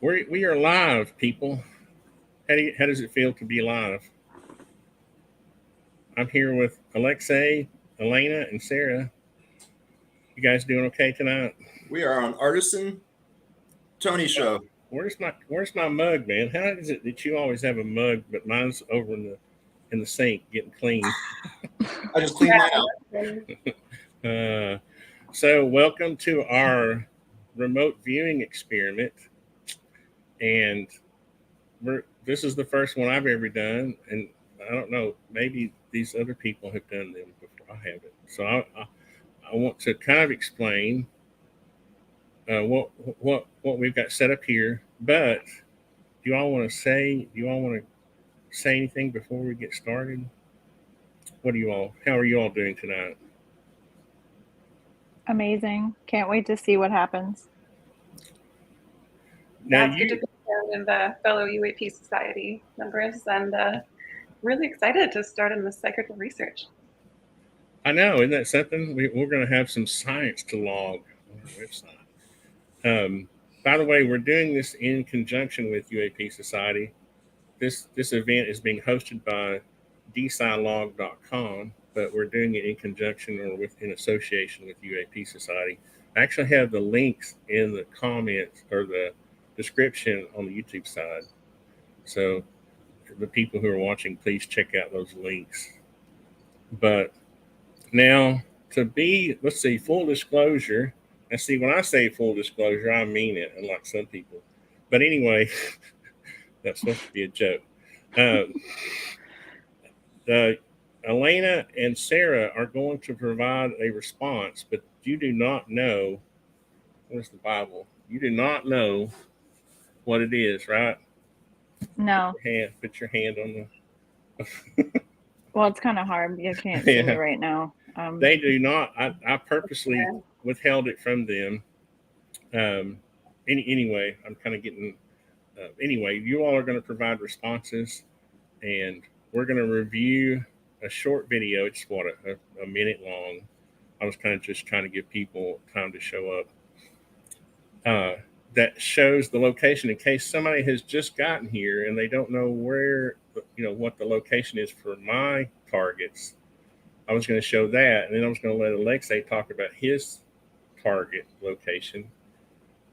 We are live, people. How does it feel to be live? I'm here with Alexei, Elena, and Sarah. You guys doing okay tonight? We are on Artisan Tony Show. Where's my mug, man? How is it that you always have a mug, but mine's over in the sink getting clean? I just cleaned mine out. So welcome to our remote viewing experiment, and this is the first one I've ever done, and I don't know, maybe these other people have done them before I haven't. So I want to kind of explain what we've got set up here. But do you all want to say anything before we get started? How are you all doing tonight? Amazing. Can't wait to see what happens. Now it's good to be in the fellow UAP Society members, and really excited to start in this psychical research. I know, isn't that something? We're going to have some science to log on our website. By the way, we're doing this in conjunction with UAP Society. This event is being hosted by DSciLog.com, but we're doing it in conjunction or in association with UAP Society. I actually have the links in the comments or the description on the YouTube side. So the people who are watching, please check out those links. But now let's see, full disclosure. And see, when I say full disclosure, I mean it, unlike some people. But anyway, that's supposed to be a joke. Elena and Sarah are going to provide a response, but you do not know. Where's the Bible? You do not know what it is, right? No. Put your hand on the. Well, it's kind of hard. You can't see me right now. They do not. I purposely withheld it from them. Anyway, I'm kind of getting. Anyway, you all are going to provide responses, and we're going to review a short video. It's a minute long. I was kind of just trying to give people time to show up. That shows the location in case somebody has just gotten here and they don't know where, what the location is for my targets. I was going to show that, and then I was going to let Alexei talk about his target location,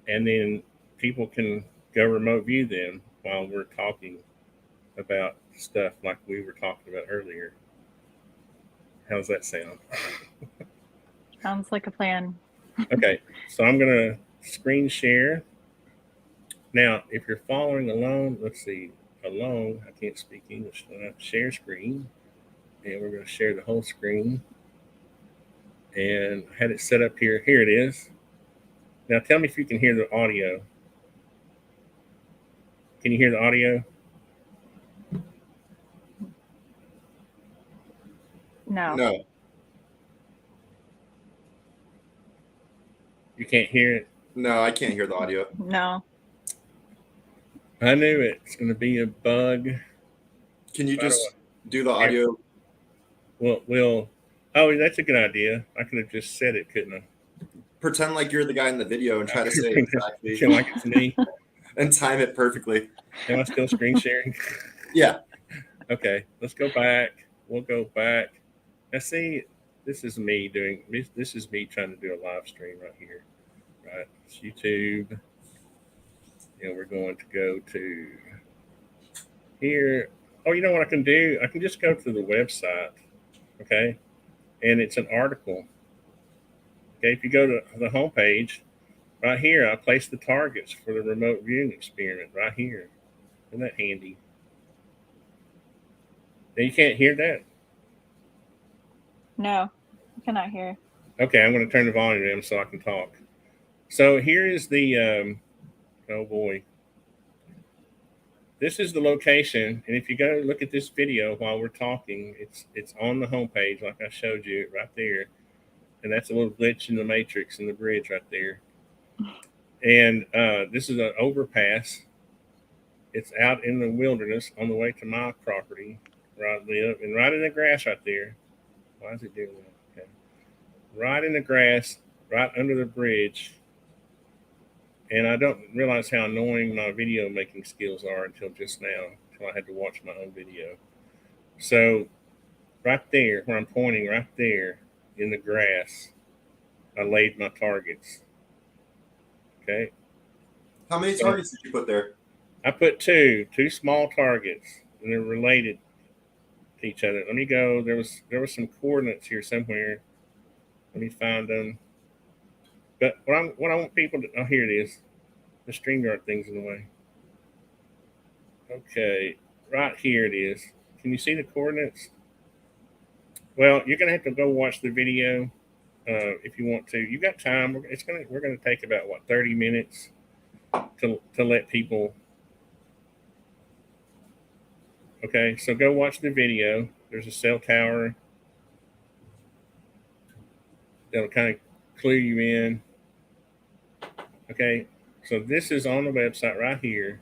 and then people can go remote view them while we're talking about stuff like we were talking about earlier. How's that sound? Sounds like a plan. Okay, so I'm going to screen share. Now, if you're following along, let's see, along, I can't speak English, so I have to share screen. And we're going to share the whole screen. And I had it set up here. Here it is. Now tell me if you can hear the audio. Can you hear the audio? No. You can't hear it? No, I can't hear the audio. No. I knew it. It's going to be a bug. Can you just do the audio? Oh, that's a good idea. I could have just said it, couldn't I? Pretend like you're the guy in the video and try to say it exactly. Feel like it's me. And time it perfectly. Am I still screen sharing? Yeah. Okay, let's go back. We'll go back. Now see, this is me trying to do a live stream right here. Right, it's YouTube. And we're going to go to here. Oh, you know what I can do? I can just go to the website. Okay. And it's an article. Okay. If you go to the homepage, right here, I place the targets for the remote viewing experiment right here. Isn't that handy? And you can't hear that? No, I cannot hear. Okay. I'm going to turn the volume down so I can talk. So here is the, oh boy. This is the location, and if you go look at this video while we're talking, it's on the homepage like I showed you right there, and that's a little glitch in the matrix in the bridge right there. And this is an overpass. It's out in the wilderness on the way to my property, right in the grass right there. Why is it doing that? Okay, right in the grass, right under the bridge. And I don't realize how annoying my video making skills are until just now, until I had to watch my own video. So right there, where I'm pointing, right there in the grass, I laid my targets. Okay. How many So targets did you put there? I put two small targets, and they're related to each other. Let me go. There was some coordinates here somewhere. Let me find them. But what I want people to, oh, here it is. The StreamYard thing's in the way. Okay, right here it is. Can you see the coordinates? Well, you're gonna have to go watch the video if you want to. You got time. We're gonna take about 30 minutes to let people. Okay, so go watch the video. There's a cell tower that'll kind of clue you in. Okay, so this is on the website right here.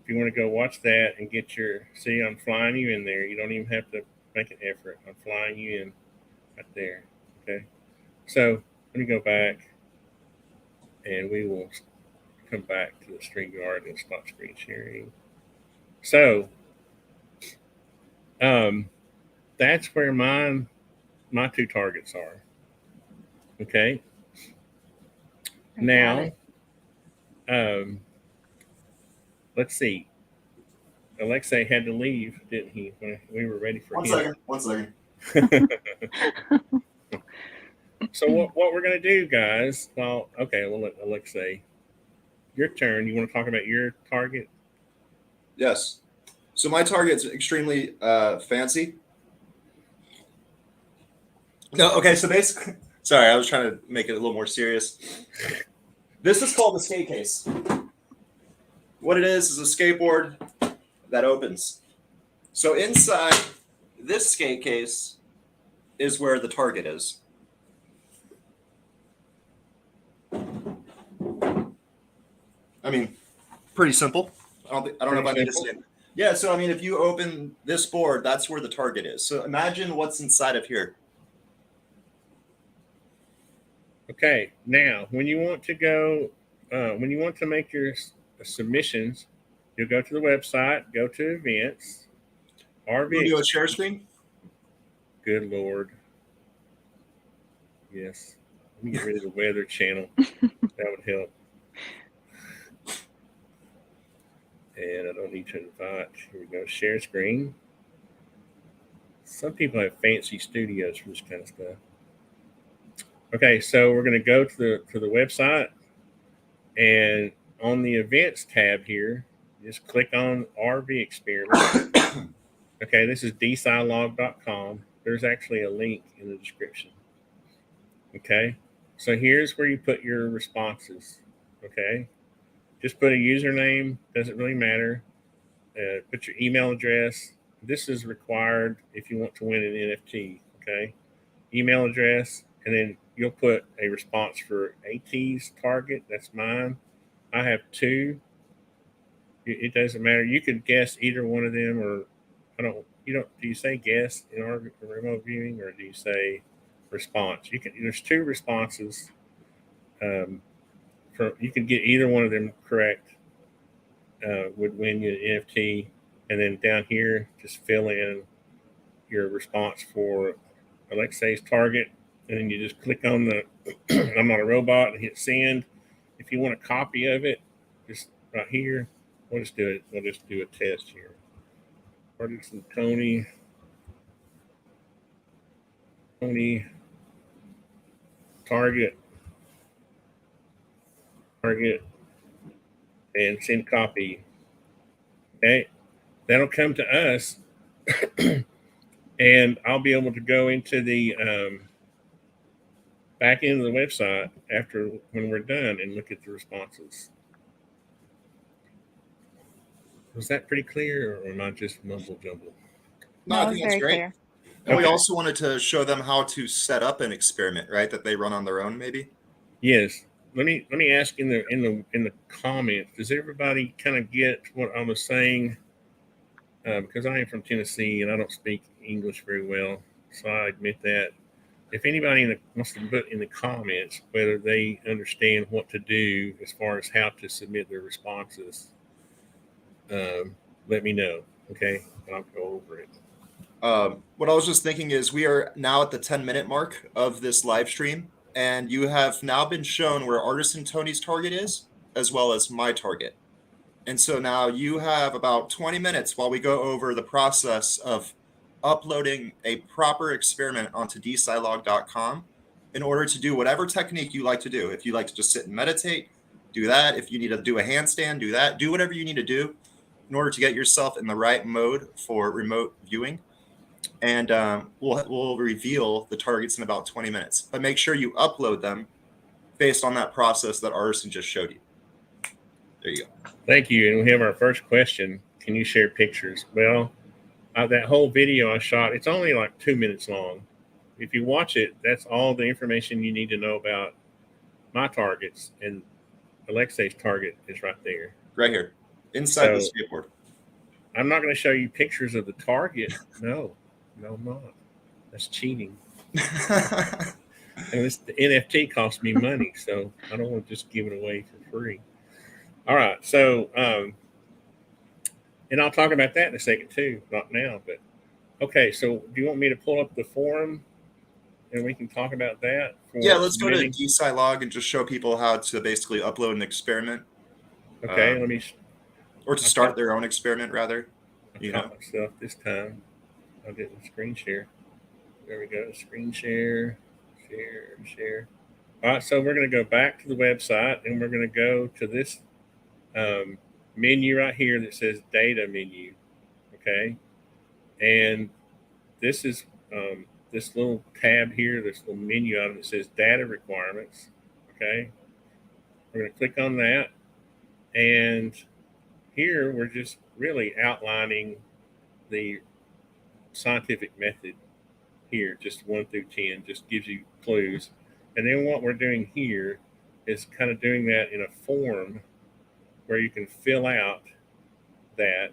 If you want to go watch that and get see, I'm flying you in there. You don't even have to make an effort. I'm flying you in right there. Okay, so let me go back, and we will come back to the StreamYard and stop screen sharing. So, that's where my two targets are. Okay. Now, let's see. Alexei had to leave, didn't he? When we were ready for him. One second. So what we're gonna do, guys? Well, okay. We'll let Alexei. Your turn. You want to talk about your target? Yes. So my target's extremely fancy. No, okay. So basically, sorry, I was trying to make it a little more serious. This is called the skate case. What it is a skateboard that opens. So inside this skate case is where the target is. I mean, pretty simple. I don't know if I need to say it. Yeah, so I mean, if you open this board, that's where the target is. So imagine what's inside of here. Okay, now when you want to make your submissions, you'll go to the website, go to events, RV. We'll do a share screen. Good Lord. Yes. Let me get rid of the weather channel. That would help. And I don't need to invite. Here we go. Share screen. Some people have fancy studios for this kind of stuff. Okay, so we're going to go to the website, and on the events tab here, just click on RV Experiment. Okay, this is dsilog.com. There's actually a link in the description. Okay, so here's where you put your responses. Okay, just put a username, doesn't really matter. Put your email address. This is required if you want to win an NFT. Okay, email address, and then you'll put a response for AT's target. That's mine. I have two. It doesn't matter. You could guess either one of them, or do you say guess in our remote viewing, or do you say response? There's two responses. You can get either one of them correct. Would win you an NFT, and then down here, just fill in your response for Alexei's target, and then you just click on the I'm not a robot and hit send. If you want a copy of it, just right here, we'll just do it. We'll just do a test here. Artist and Tony target, and send copy. Okay, that'll come to us, and I'll be able to go into the back into the website when we're done and look at the responses. Was that pretty clear, or am I just mumble jumble? No, I think that's great. Clear. And we also wanted to show them how to set up an experiment, right? That they run on their own, maybe. Yes. Let me ask in the comments. Does everybody kind of get what I was saying? Because I am from Tennessee and I don't speak English very well, so I admit that. if anybody wants to put in the comments whether they understand what to do as far as how to submit their responses, let me know. Okay, and I'll go over it. What I was just thinking is we are now at the 10-minute mark of this live stream, and you have now been shown where Artisan Tony's target is, as well as my target. And so now you have about 20 minutes while we go over the process of uploading a proper experiment onto dscilog.com in order to do whatever technique you like to do. If you like to just sit and meditate, do that. If you need to do a handstand, do that. Do whatever you need to do in order to get yourself in the right mode for remote viewing. And we'll reveal the targets in about 20 minutes. But make sure you upload them based on that process that Artisan just showed you. There you go. Thank you. And we have our first question. Can you share pictures? Well, that whole video I shot, it's only like 2 minutes long. If you watch it, that's all the information you need to know about my targets, and Alexei's target is right there. Right here, inside the skateboard. I'm not going to show you pictures of the target. No, I'm not. That's cheating. And the NFT cost me money, so I don't want to just give it away for free. All right, so and I'll talk about that in a second too, not now, but okay. So do you want me to pull up the forum and we can talk about that? Yeah, let's go to dscilog and just show people how to basically upload an experiment. Okay, let me. Or to start their own experiment, rather. You know, myself this time. I'll get the screen share. There we go. Screen share, share. All right, so we're going to go back to the website and we're going to go to this menu right here that says data menu. Okay, and this is this little tab here, this little menu item that says data requirements. Okay, we're going to click on that, and here we're just really outlining the scientific method here, just 1 through 10, just gives you clues. And then what we're doing here is kind of doing that in a form where you can fill out that.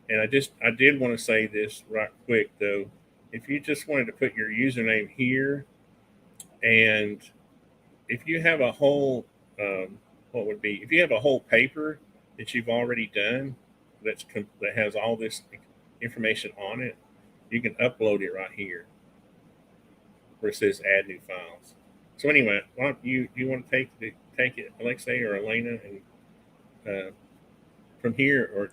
And I did want to say this right quick though. If you just wanted to put your username here, and if you have a whole, if you have a whole paper that you've already done that has all this information on it, you can upload it right here where it says add new files. So anyway, why don't you want to take it, Alexei or Elena, and from here, or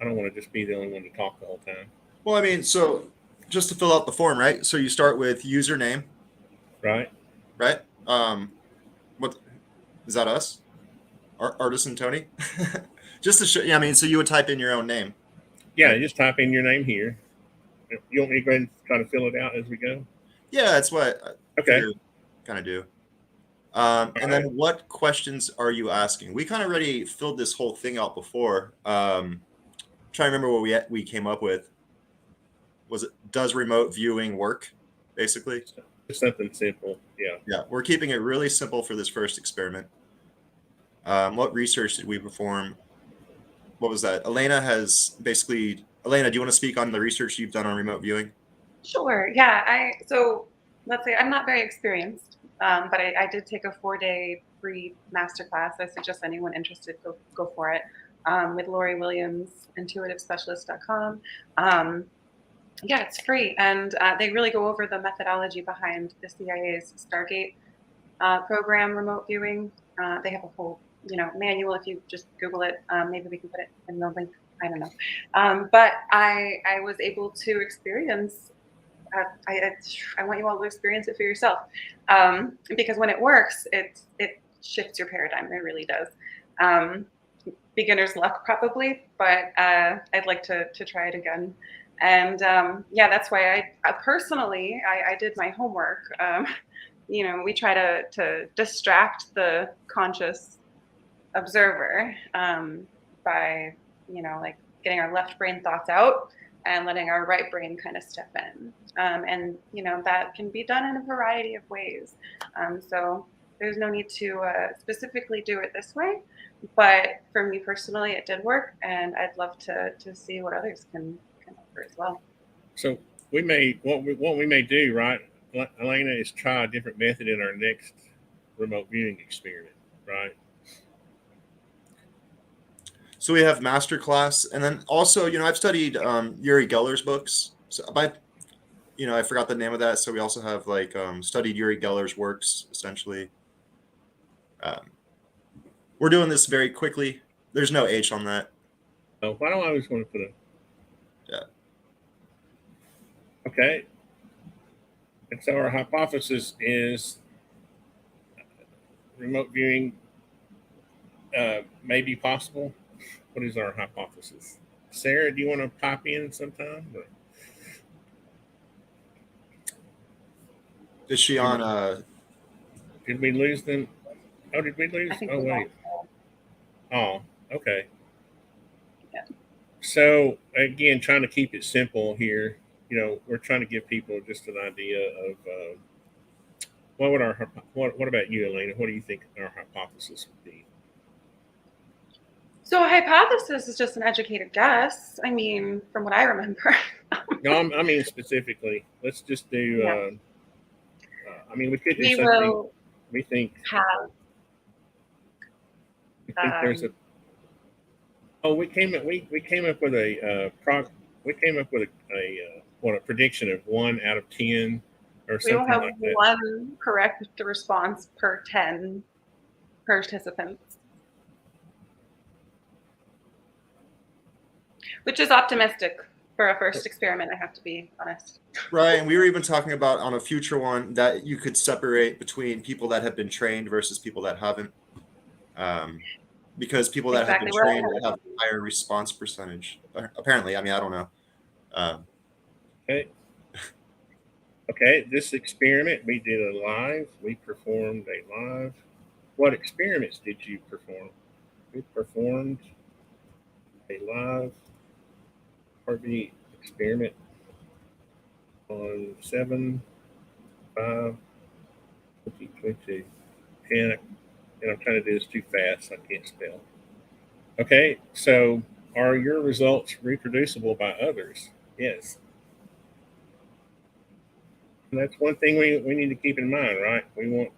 I don't want to just be the only one to talk the whole time. Well, I mean, so just to fill out the form, right? So you start with username, right? What is that? Us, Artisan Tony. Just to show, yeah. I mean, so you would type in your own name. Yeah, right? Just type in your name here. You want me to go ahead and try to fill it out as we go? Yeah, that's what. Okay. Kind of do. And then what questions are you asking? We kind of already filled this whole thing out before. Trying to remember what we came up with. Was it, does remote viewing work, basically? Something simple, yeah. Yeah, we're keeping it really simple for this first experiment. What research did we perform? What was that? Elena, do you want to speak on the research you've done on remote viewing? Sure, yeah. So let's say I'm not very experienced, but I did take a 4-day free masterclass. I suggest anyone interested go for it, with Lori Williams, intuitivespecialist.com. Yeah, it's free, and they really go over the methodology behind the CIA's Stargate program, remote viewing. They have a whole manual. If you just Google it, maybe we can put it in the link. I don't know. But I was able to experience. I want you all to experience it for yourself, because when it works, it shifts your paradigm. It really does. Beginner's luck probably, but I'd like to try it again. And yeah, that's why I personally did my homework. We try to distract the conscious observer by like getting our left brain thoughts out and letting our right brain kind of step in. And that can be done in a variety of ways. So there's no need to specifically do it this way, but for me personally, it did work, and I'd love to see what others can offer as well. So what we may do, right, Elena, is try a different method in our next remote viewing experiment, right? So we have masterclass, and then also, I've studied Uri Geller's books. So I forgot the name of that. So we also have studied Uri Geller's works. Essentially, um, we're doing this very quickly. There's no H on that. Oh, why do I always want to put a? Yeah. Okay. And so our hypothesis is remote viewing may be possible. What is our hypothesis? Sarah, do you want to pop in sometime? Or? Is she on? Did we lose them? Oh, did we lose? I think Oh, we wait. Oh, okay. Yeah. So again, trying to keep it simple here. We're trying to give people just an idea of what would our what about you, Elena? What do you think our hypothesis would be? So a hypothesis is just an educated guess. I mean, from what I remember. No, I mean specifically. Let's just do. Yeah. I mean, we could do We something. will We think. have. We think there's a. Oh, we came up with a We came up with a prediction of 1 out of 10 or We will something have like that. one correct response per 10 participants, which is optimistic for a first experiment. I have to be honest. Right, and we were even talking about on a future one that you could separate between people that have been trained versus people that haven't, because people that have been trained have a higher response percentage. Apparently, I mean, I don't know. Okay. Okay, this experiment we did a live. We performed a live. What experiments did you perform? We performed a live heartbeat experiment on 7/5/2022. And I'm trying to do this too fast. I can't spell. Okay, so are your results reproducible by others? Yes. And that's one thing we need to keep in mind, right? We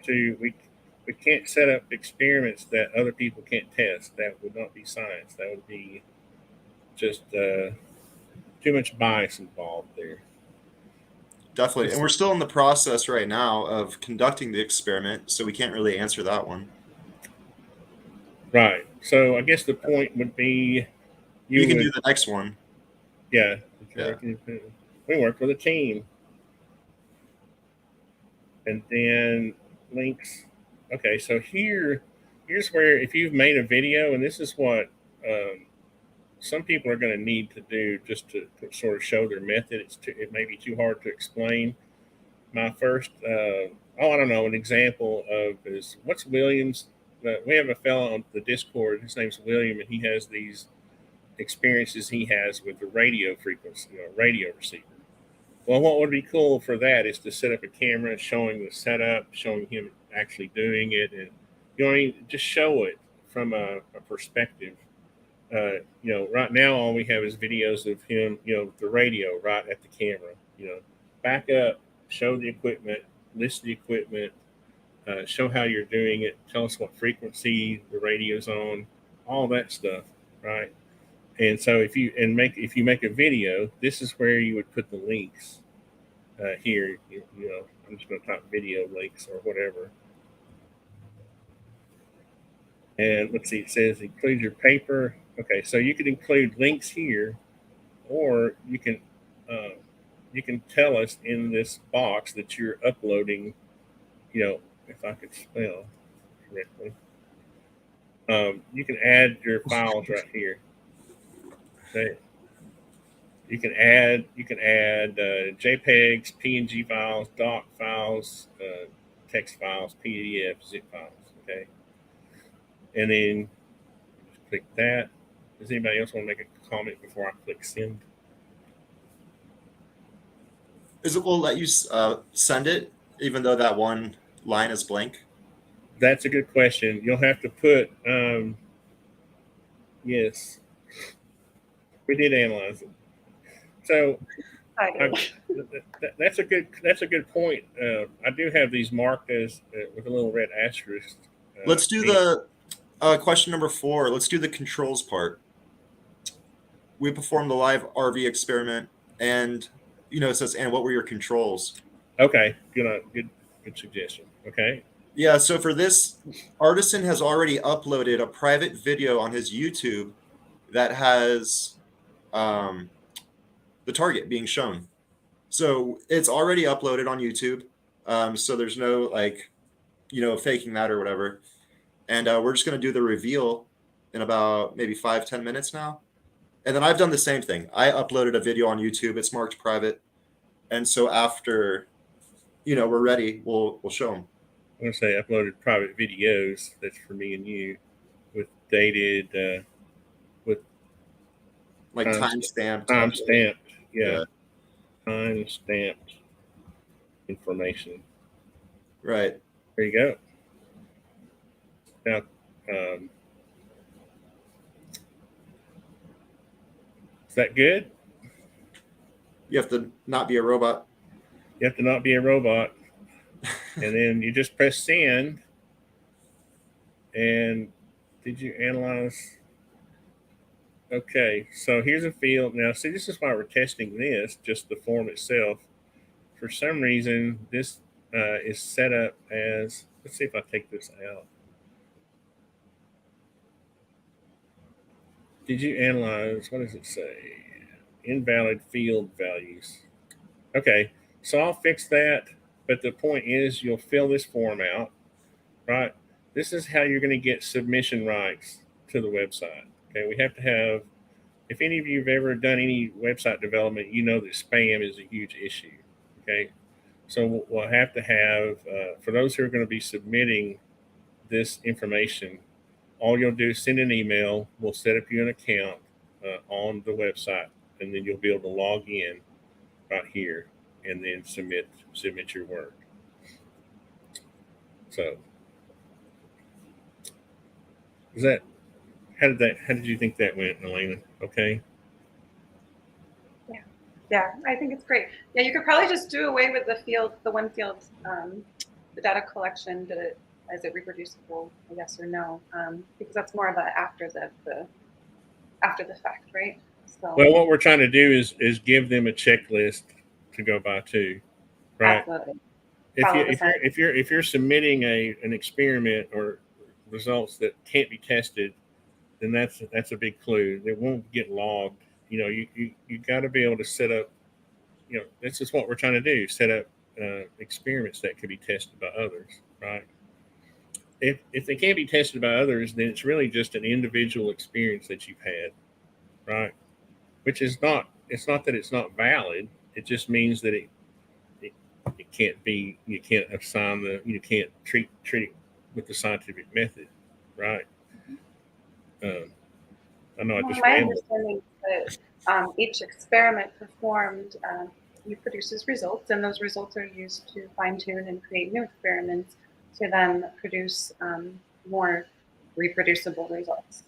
can't set up experiments that other people can't test. That would not be science. That would be just too much bias involved there. Definitely. And we're still in the process right now of conducting the experiment, so we can't really answer that one. Right. So I guess the point would be you can do the next one. Yeah. Yeah. We work with a team. And then links. Okay, so here's where if you've made a video, and this is what some people are going to need to do just to sort of show their method. It may be too hard to explain. My first, I don't know, an example of is what's William's. We have a fellow on the Discord. His name's William, and he has these experiences he has with the radio frequency, radio receiver. Well, what would be cool for that is to set up a camera showing the setup, showing him actually doing it, and just show it from a perspective. Right now all we have is videos of him, the radio right at the camera. Back up, show the equipment, list the equipment, show how you're doing it, tell us what frequency the radio's on, all that stuff, right? And so if you make a video, this is where you would put the links. Here, I'm just going to type video links or whatever. And let's see, it says include your paper. Okay, so you could include links here, or you can tell us in this box that you're uploading. If I could spell correctly, you can add your files right here. Okay. You can add JPEGs, PNG files, doc files, text files, PDF, zip files. Okay, and then just click that. Does anybody else want to make a comment before I click send? Is it will let you send it even though that one line is blank? That's a good question. You'll have to put yes. We did analyze it. So That's a good point. I do have these marked as with a little red asterisk. Let's do the question number 4. Let's do the controls part. We performed the live RV experiment, and it says, and what were your controls? Okay, good suggestion. Okay. Yeah, so for this, Artisan has already uploaded a private video on his YouTube that has the target being shown. So it's already uploaded on YouTube. So there's no faking that or whatever. And we're just going to do the reveal in about maybe 5-10 minutes now. And then I've done the same thing. I uploaded a video on YouTube. It's marked private. And so after, we're ready, we'll show them. I'm going to say uploaded private videos. That's for me and you with dated, with like timestamped. Timestamped. Yeah. Time-stamped information. Right. There you go. Now, is that good? You have to not be a robot. You have to not be a robot. And then you just press send. And did you analyze? Okay, so here's a field. Now, see, this is why we're testing this, just the form itself. For some reason, this is set up as, let's see if I take this out. Did you analyze, what does it say? Invalid field values. Okay, so I'll fix that. But the point is, you'll fill this form out, right? This is how you're going to get submission rights to the website. Okay, we have to have, if any of you have ever done any website development, you know that spam is a huge issue. Okay, so we'll have to have, for those who are going to be submitting this information, all you'll do is send an email. We'll set up you an account on the website, and then you'll be able to log in right here and then submit your work. So is that, how did you think that went, Elena? Okay. Yeah, I think it's great. Yeah, you could probably just do away with the one field, the data collection. Is it reproducible? Yes or no? Because that's more of a after the fact, right? So, well, what we're trying to do is give them a checklist to go by too, right? Absolutely. If you're submitting an experiment or results that can't be tested, then that's a big clue. They won't get logged. You got to be able to set up. This is what we're trying to do: set up experiments that can be tested by others, right? If they can't be tested by others, then it's really just an individual experience that you've had, right? Which is not. It's not that it's not valid. It just means that it can't be. You can't assign you can't treat it with the scientific method, right? I know I just my rambled. understanding is that each experiment performed produces results, and those results are used to fine tune and create new experiments to then produce more reproducible results.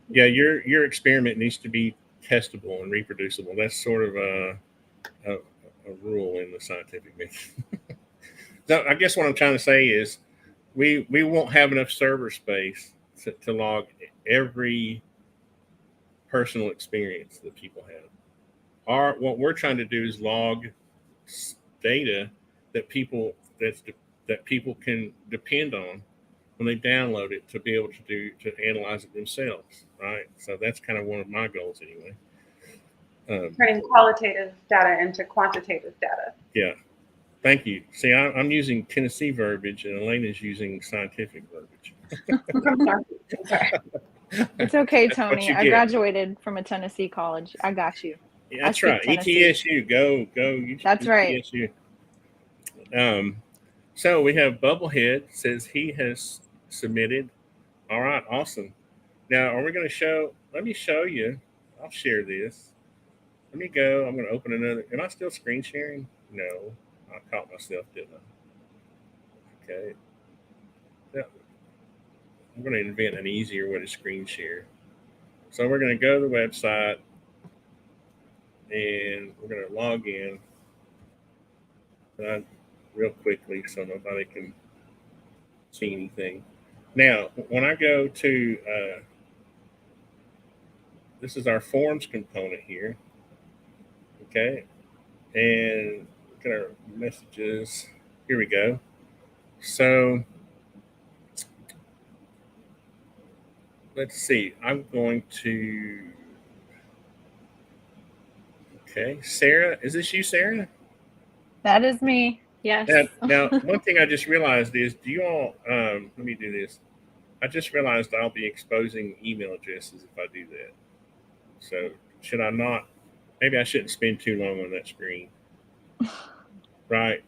Yeah, your experiment needs to be testable and reproducible. That's sort of a rule in the scientific method. So I guess what I'm trying to say is we won't have enough server space to log every personal experience that people have. What we're trying to do is log data that people can depend on when they download it to be able to analyze it themselves, right? So that's kind of one of my goals anyway. Turning qualitative data into quantitative data. Yeah. Thank you. See, I'm using Tennessee verbiage, and Elena's using scientific verbiage. It's okay, Tony. I graduated from a Tennessee college. I got you. Yeah, that's right. ETSU. Go. That's right. So we have Bubblehead says he has submitted. All right, awesome. Now, are we going to show? Let me show you. I'll share this. Let me go. I'm going to open another. Am I still screen sharing? No, I caught myself, didn't I? Okay. Yeah. I'm going to invent an easier way to screen share. So we're going to go to the website. and we're going to log in real quickly so nobody can see anything. Now, when I go to this is our forms component here, okay, and look at our messages. Here we go. So let's see. I'm going to. Okay, Sarah, is this you, Sarah? That is me. Yes. Now, one thing I just realized is, do you all? Let me do this. I just realized I'll be exposing email addresses if I do that. So should I not? Maybe I shouldn't spend too long on that screen. Right.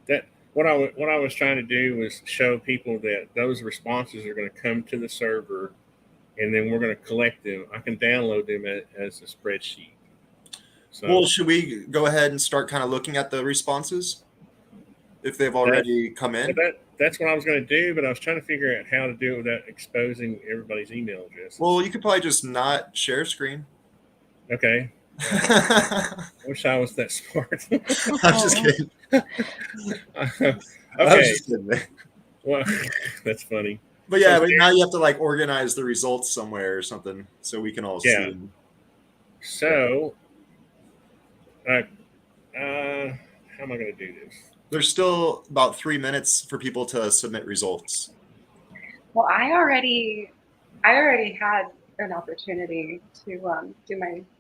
That what I was trying to do was show people that those responses are going to come to the server, and then we're going to collect them. I can download them as a spreadsheet. So, Well, should we go ahead and start kind of looking at the responses if they've already come in? That's what I was going to do, but I was trying to figure out how to do it without exposing everybody's email address. Well, you could probably just not share screen. Okay. I wish I was that smart. I'm just kidding. Okay. I was just kidding. Well, that's funny. But yeah, but now you have to like organize the results somewhere or something so we can all see them. So, how am I going to do this? There's still about 3 minutes for people to submit results. Well, I already had an opportunity to do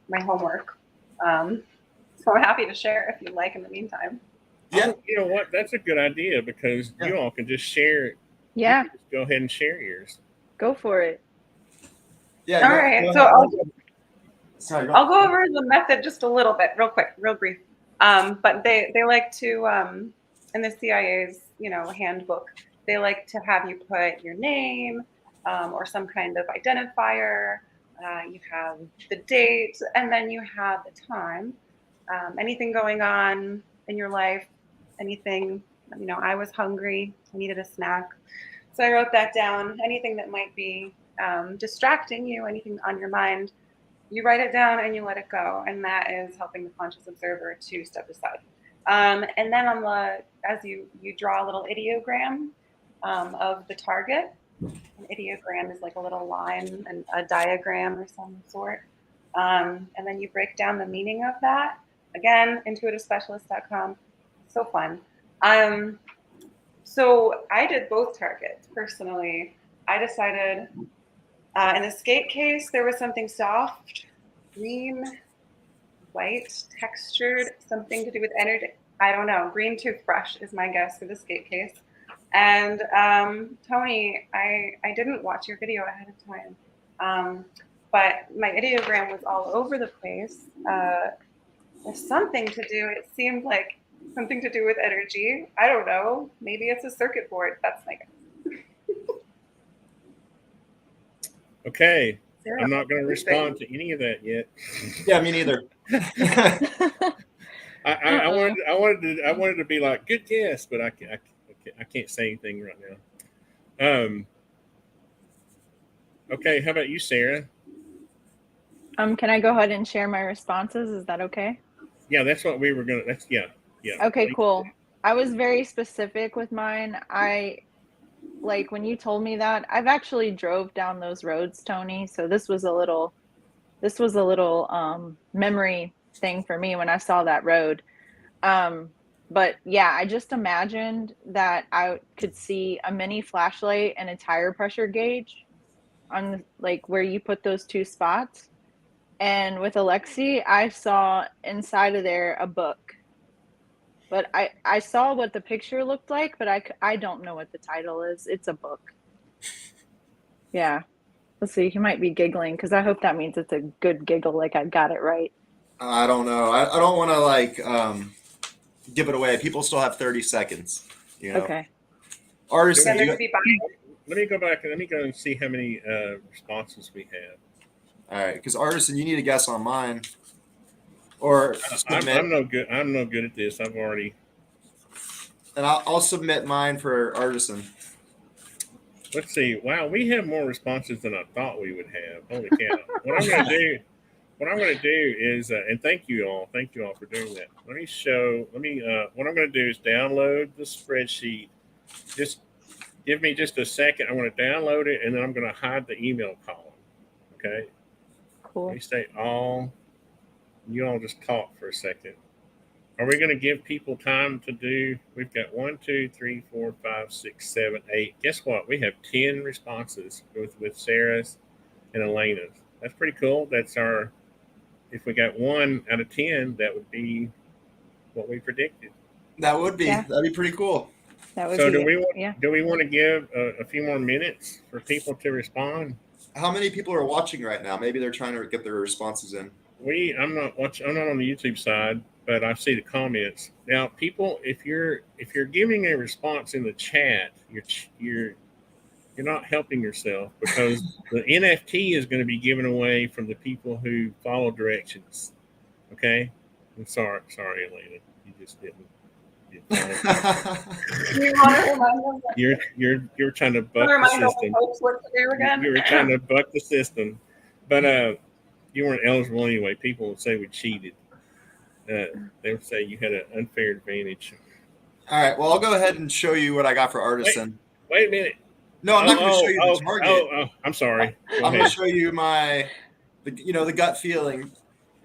my homework. So I'm happy to share if you'd like in the meantime. Yeah. You know what? That's a good idea because you all can just share. Yeah. Just go ahead and share yours. Go for it. Yeah. All right. So I'll go over the method just a little bit, real quick, real brief. But they like to in the CIA's handbook, they like to have you put your name or some kind of identifier. You have the date, and then you have the time. Anything going on in your life, anything, I was hungry, I needed a snack. So I wrote that down. Anything that might be distracting you, anything on your mind, you write it down and you let it go. And that is helping the conscious observer to step aside. And then as you draw a little ideogram of the target. An ideogram is like a little line and a diagram or some sort. And then you break down the meaning of that. Again, intuitivespecialist.com. So fun. So I did both targets personally. I decided in the skate case, there was something soft, green, white, textured, something to do with energy. I don't know. Green toothbrush is my guess for the skate case. And Tony, I didn't watch your video ahead of time, but my ideogram was all over the place. There's something to do. It seemed like something to do with energy. I don't know. Maybe it's a circuit board. That's my guess. Okay. Sarah, I'm not going to respond to any of that yet. Yeah, me neither. I wanted to be like, good guess, but I can't say anything right now. Okay, how about you, Sarah? Can I go ahead and share my responses? Is that okay? Yeah, that's what we were gonna. Yeah. Okay, cool. I was very specific with mine. Like when you told me that, I've actually drove down those roads, Tony. So this was a little memory thing for me when I saw that road. But yeah, I just imagined that I could see a mini flashlight and a tire pressure gauge on like where you put those two spots. And with Alexi, I saw inside of there a book. But I saw what the picture looked like, but I don't know what the title is. It's a book. Yeah. Let's see. He might be giggling because I hope that means it's a good giggle, like I got it right. I don't know. I don't want to like give it away. People still have 30 seconds. Okay. Artists, let me go back and let me go and see how many responses we have. All right, because Artisan, you need to guess on mine. Or I'm no good. I'm no good at this. I've already. And I'll submit mine for Artisan. Let's see. Wow, we have more responses than I thought we would have. Holy cow! What I'm going to do what I'm going to do is, and thank you all for doing that. What I'm going to do is download the spreadsheet. Just give me just a second. I'm going to download it, and then I'm going to hide the email column. Okay. Let Cool. me say all. You all just talk for a second. Are we going to give people time to do? We've got 1, 2, 3, 4, 5, 6, 7, 8. Guess what? We have 10 responses with Sarah's and Elena's. That's pretty cool. That's our. If we got 1 out of 10, that would be what we predicted. That would be. Yeah. That'd be pretty cool. That would So be, do we want to give a few more minutes for people to respond? How many people are watching right now? Maybe they're trying to get their responses in. I'm not on the YouTube side, but I see the comments. Now, people, if you're giving a response in the chat, you're not helping yourself, because the NFT is going to be given away from the people who follow directions. Okay? I'm sorry, Elena. You just didn't. You want to remind them that- You're trying to buck want to the remind all the system. folks what to do again? You were trying to buck the system, but you weren't eligible anyway. People would say we cheated. They would say you had an unfair advantage. All right. Well, I'll go ahead and show you what I got for Artisan. Wait a minute. No, I'm not going to show you the target. Oh, I'm sorry. I'm going to show you the gut feeling.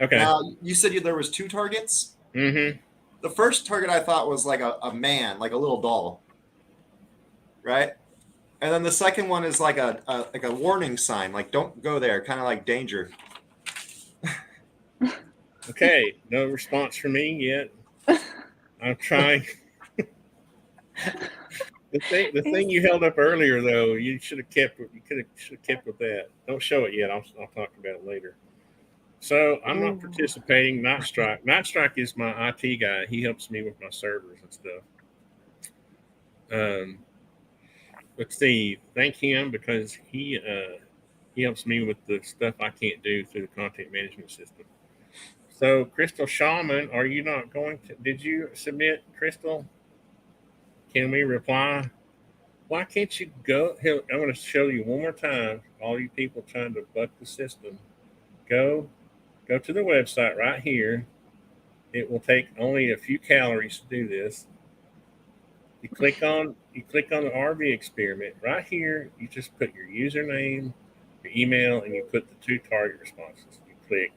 Okay. Now, you said there was 2 targets. Mm-hmm. The first target I thought was like a man, like a little doll, right? And then the second one is like a warning sign, like don't go there, kind of like danger. Okay. No response from me yet. I'm trying. The thing you held up earlier, though, you should have kept. You should have kept with that. Don't show it yet. I'll talk about it later. So I'm not participating. Night Strike is my IT guy. He helps me with my servers and stuff. Let's see. Thank him, because he helps me with the stuff I can't do through the content management system. So, Crystal Shaman, are you not going to? Did you submit, Crystal? Can we reply? Why can't you go? Here, I'm going to show you one more time. All you people trying to buck the system, go to the website right here. It will take only a few calories to do this. You click on the RV experiment right here. You just put your username, your email, and you put the 2 target responses. You click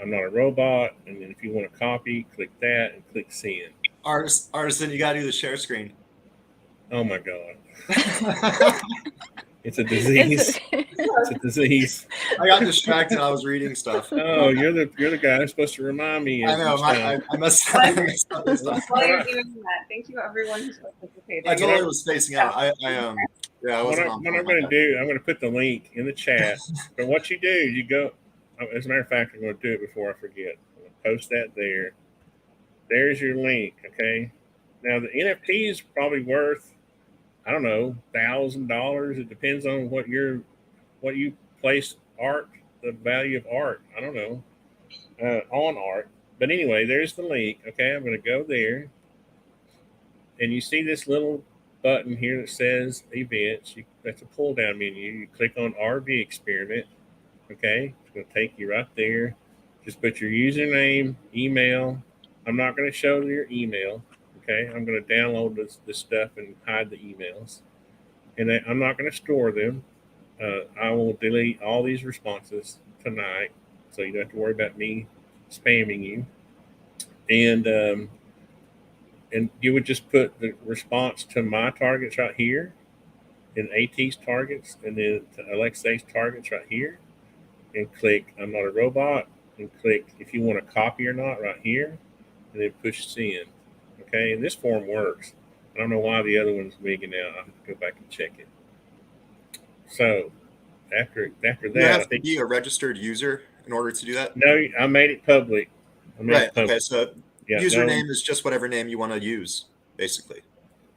I'm not a robot, and then if you want to copy, click that and click send. Artisan, you got to do the share screen. Oh my God. It's a disease. It's a disease. I got distracted. I was reading stuff. Oh, you're the guy who's supposed to remind me. I know. I messed up this time. While you're doing that, thank you everyone who's participating. I totally was spacing out. I What I'm going to do, I'm going to put the link in the chat. But what you do, you go. As a matter of fact, I'm going to do it before I forget. I'm going to post that there. There's your link. Okay. Now the NFT is probably worth, I don't know, $1,000. It depends on what you place art, the value of art. I don't know, on art. But anyway, there's the link. Okay, I'm going to go there, and you see this little button here that says events. That's a pull down menu. You click on RV experiment. Okay, it's going to take you right there. Just put your username, email. I'm not going to show your email. Okay, I'm going to download this stuff and hide the emails, and I'm not going to store them. I will delete all these responses tonight, so you don't have to worry about me spamming you. And you would just put the response to my targets right here, and AT's targets, and then to Alexei's targets right here, and click I'm not a robot, and click if you want to copy or not right here, and then push send. Okay, and this form works. I don't know why the other one's wigging out. I'll have to go back and check it. So after that, you have to be a registered user in order to do that. No, I made it public. Okay, so username is just whatever name you want to use, basically.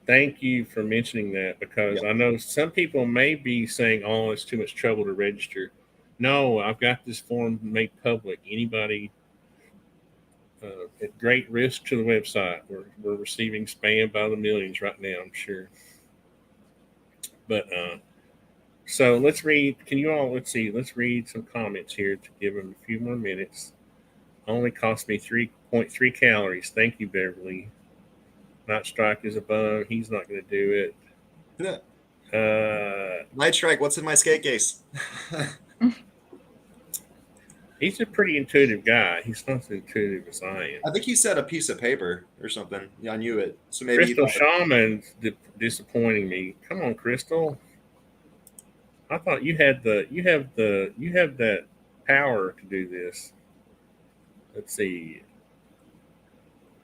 Thank you for mentioning that, because I know some people may be saying, "Oh, it's too much trouble to register." No, I've got this form made public. Anybody at great risk to the website. We're receiving spam by the millions right now, I'm sure. But So let's read. Can you all? Let's see. Let's read some comments here to give them a few more minutes. Only cost me 3.3 calories. Thank you, Beverly. Night Strike is a bum. He's not going to do it. Night Strike, what's in my skate case? He's a pretty intuitive guy. He's not as intuitive as I am. I think he said a piece of paper or something. Yeah, I knew it. So maybe Crystal Shaman's disappointing me. Come on, Crystal. I thought you have that power to do this. Let's see.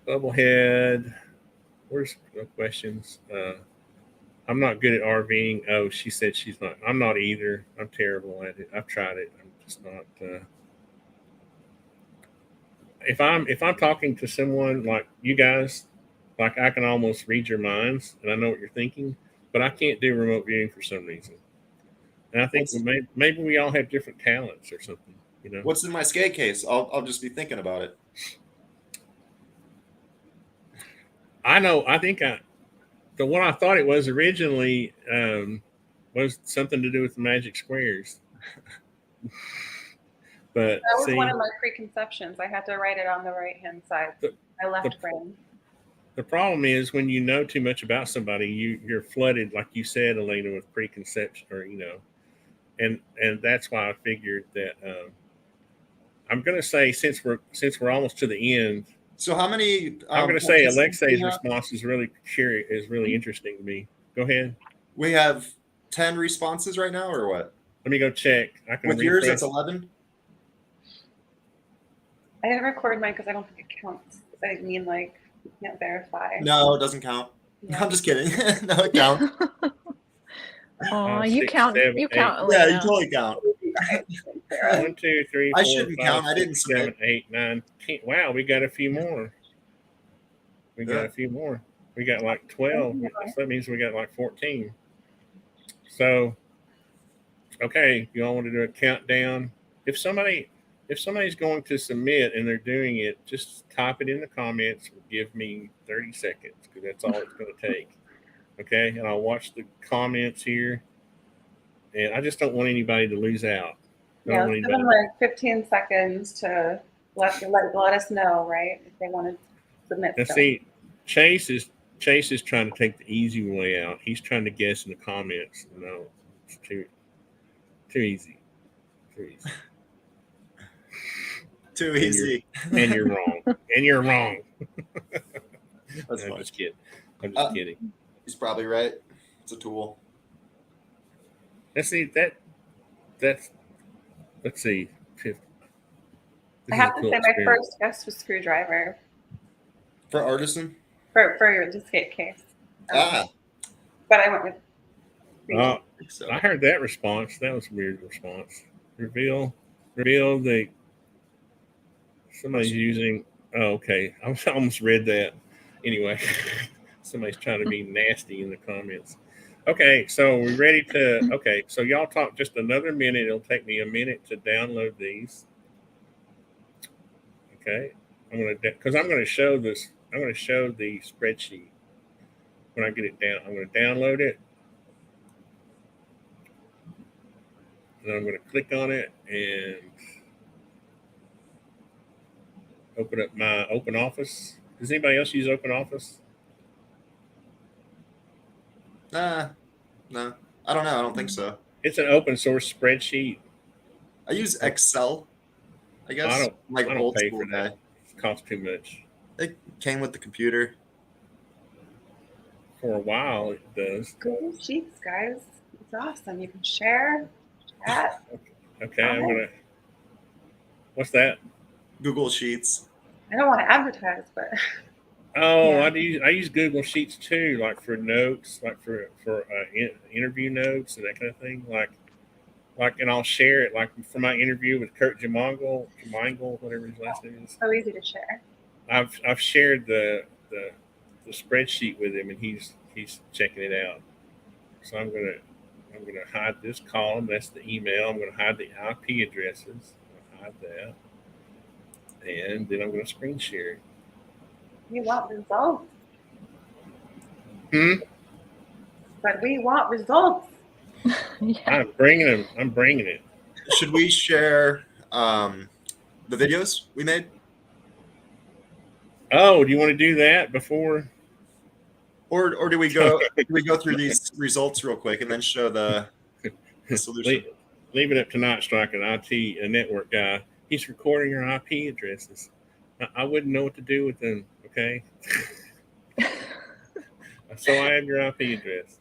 Bubblehead. Where's no questions? I'm not good at RVing. Oh, she said she's not. I'm not either. I'm terrible at it. I've tried it. I'm just not. If I'm talking to someone like you guys, like I can almost read your minds and I know what you're thinking, but I can't do remote viewing for some reason. And I think maybe we all have different talents or something. You know. What's in my skate case? I'll just be thinking about it. I know. I think the one I thought it was originally was something to do with the magic squares. But that was one of my preconceptions. I had to write it on the right-hand side. My left brain. The problem is when you know too much about somebody, you're flooded, like you said, Elena, with preconception, or and that's why I figured that I'm going to say since we're almost to the end. So how many? I'm going to say Alexei's response is really interesting to me. Go ahead. We have 10 responses right now, or what? Let me go check. I can with yours, it's 11. I didn't record mine because I don't think it counts. I mean, like, you can't verify. No, it doesn't count. Yeah. I'm just kidding. No, it counts. Oh, you count. You count. Yeah, you totally count. 1, 2, 3, 4, I shouldn't 5, count. 6, I didn't 7, 8, 9, 10. Wow, we got a few more. We got a few more. We got like 12. So that means we got like 14. So, okay, you all want to do a countdown? If somebody's going to submit and they're doing it, just type it in the comments. Give me 30 seconds because that's all it's going to take. Okay, and I'll watch the comments here. And I just don't want anybody to lose out. Yeah, give them like 15 seconds to let us know, right? If they want to submit. Now, see, Chase is trying to take the easy way out. He's trying to guess in the comments. No, it's too easy. Too easy. Too easy. And you're wrong. And you're wrong. That's I'm funny. just kidding. I'm just kidding. He's probably right. It's a tool. Let's see that's. Let's see. I have to say, my first guess was screwdriver. For artisan? For your skate case. But I went with. I heard that response. That was a weird response. Reveal the. Somebody's using. Oh, okay. I almost read that. Anyway, somebody's trying to be nasty in the comments. Okay, so we're ready to. Okay, so y'all talk just another minute. It'll take me a minute to download these. Okay, I'm gonna show this. I'm gonna show the spreadsheet when I get it down. I'm gonna download it, and I'm gonna click on it and open up my Open Office. Does anybody else use Open Office? No, I don't know. I don't think so. It's an open source spreadsheet. I use Excel. I guess I don't old pay school for that. It costs too much. It came with the computer. For a while, it does. Google Sheets, guys. It's awesome. You can share, chat. Okay, I'm gonna. What's that? Google Sheets. I don't want to advertise, but. Oh, yeah. I use Google Sheets too, like for notes, like for interview notes and that kind of thing. Like, and I'll share it, like for my interview with Kurt Jamangle, whatever his last name is. So easy to share. I've shared the spreadsheet with him, and he's checking it out. So I'm gonna hide this column. That's the email. I'm gonna hide the IP addresses. I'm gonna hide that, and then I'm gonna screen share it. We want results. Hmm? But we want results. Yeah. I'm bringing them. I'm bringing it. Should we share the videos we made? Oh, do you want to do that before? Or do we go through these results real quick and then show the solution? Leave it up to Night Strike, an IT network guy. He's recording your IP addresses. I wouldn't know what to do with them. Okay, so I have your IP address.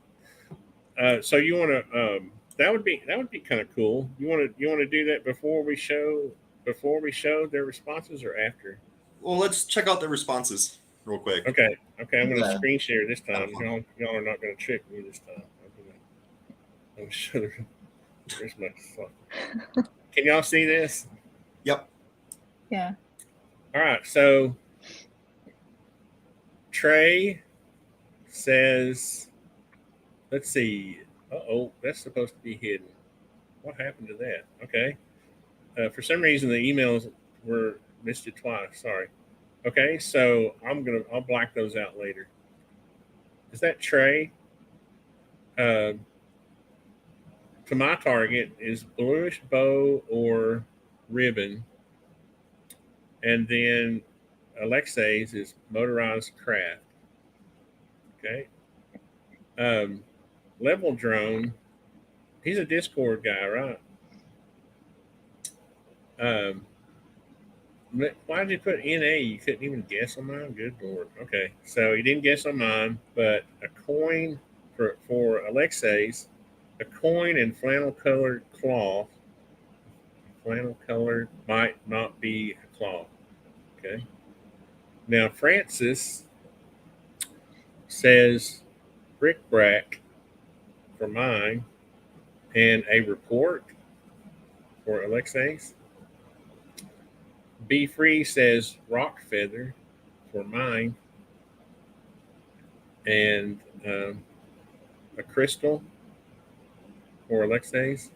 So you want to? That would be kind of cool. You want to do that before we show their responses or after? Well, let's check out the responses real quick. Okay. I'm going to Yeah. screen share this time. Have fun. Y'all are not going to trick me this time. I'm going to show the. Where's my phone? Can y'all see this? Yep. Yeah. All right. So Trey says, let's see. Oh, that's supposed to be hidden. What happened to that? Okay. For some reason, the emails were listed twice. Sorry. Okay. So I'll black those out later. Is that Trey? To my target is bluish bow or ribbon. And then Alexei's is motorized craft. Okay. Level drone. He's a Discord guy, right? Why did you put NA? You couldn't even guess on mine. Good lord. Okay, so he didn't guess on mine, but a coin for Alexei's, a coin in flannel colored cloth. Flannel colored might not be a cloth. Okay. Now Francis says brick-brac for mine, and a report for Alexei's. Be Free says rock feather for mine, and a crystal for Alexei's.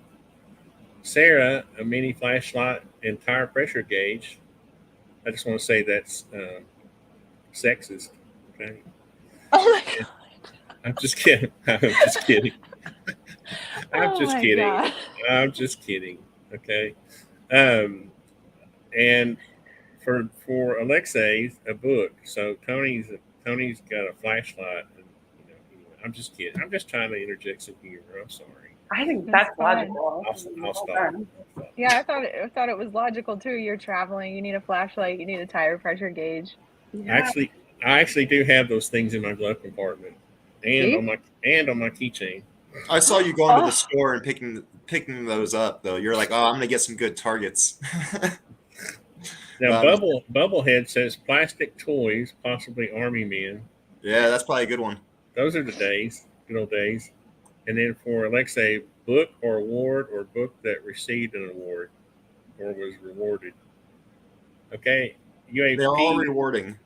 Sarah, a mini flashlight and tire pressure gauge. I just want to say that's sexist. Okay. Oh my god. I'm just kidding. I'm just kidding. I'm Oh just my kidding. God. I'm just kidding. Okay. And for Alexei, a book. So Tony's got a flashlight. And, anyway, I'm just kidding. I'm just trying to interject some humor. I'm sorry. I think That's that's fine. logical. I'll Well stop. done. Yeah, I thought it was logical too. You're traveling, you need a flashlight, you need a tire pressure gauge. Yeah. I actually do have those things in my glove compartment, and See? on my keychain. I saw you going to Oh. the store and picking those up though. You're like, oh, I'm gonna get some good targets. Now, Um, Bubblehead says plastic toys, possibly army men. yeah, that's probably a good one. Those are the days, good old days. And then for Alexei, book or award or book that received an award or was rewarded. Okay, They're all UAP rewarding.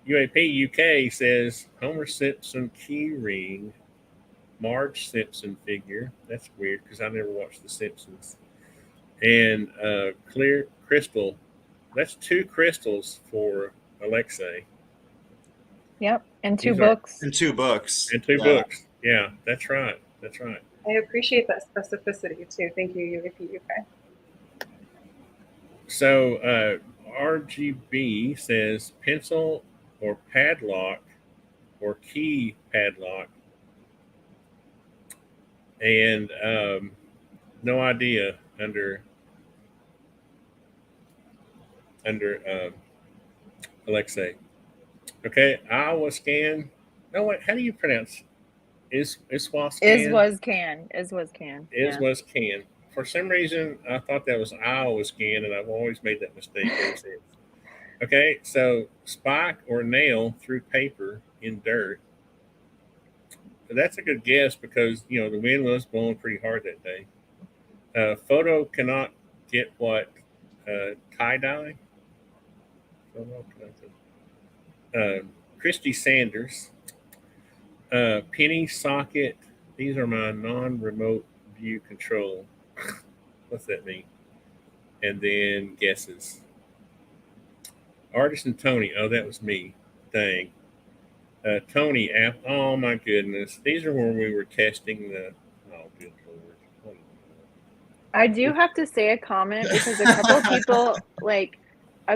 UK says Homer Simpson key ring, Marge Simpson figure. That's weird because I never watched The Simpsons. And clear crystal. That's 2 crystals for Alexei. Yep. And 2 These are- books. And 2 books. And 2 Yeah. books. Yeah, that's right. That's right. I appreciate that specificity too. Thank you, UAP UK. So RGB says pencil or padlock or key padlock. And no idea under Alexei. Okay, Iowa scan. No, wait, how do you pronounce Iswa scan? Is was can. Yeah. Was can. For some reason, I thought that was Iowa scan, and I've always made that mistake ever since. Okay, so spike or nail through paper in dirt. That's a good guess because the wind was blowing pretty hard that day. Photo cannot get what tie dye. Christy Sanders, penny socket. These are my non-remote view control. What's that mean? And then guesses. Artisan Tony. Oh, that was me. Dang. Tony app. Oh my goodness. These are where we were testing the I do have to say a comment because a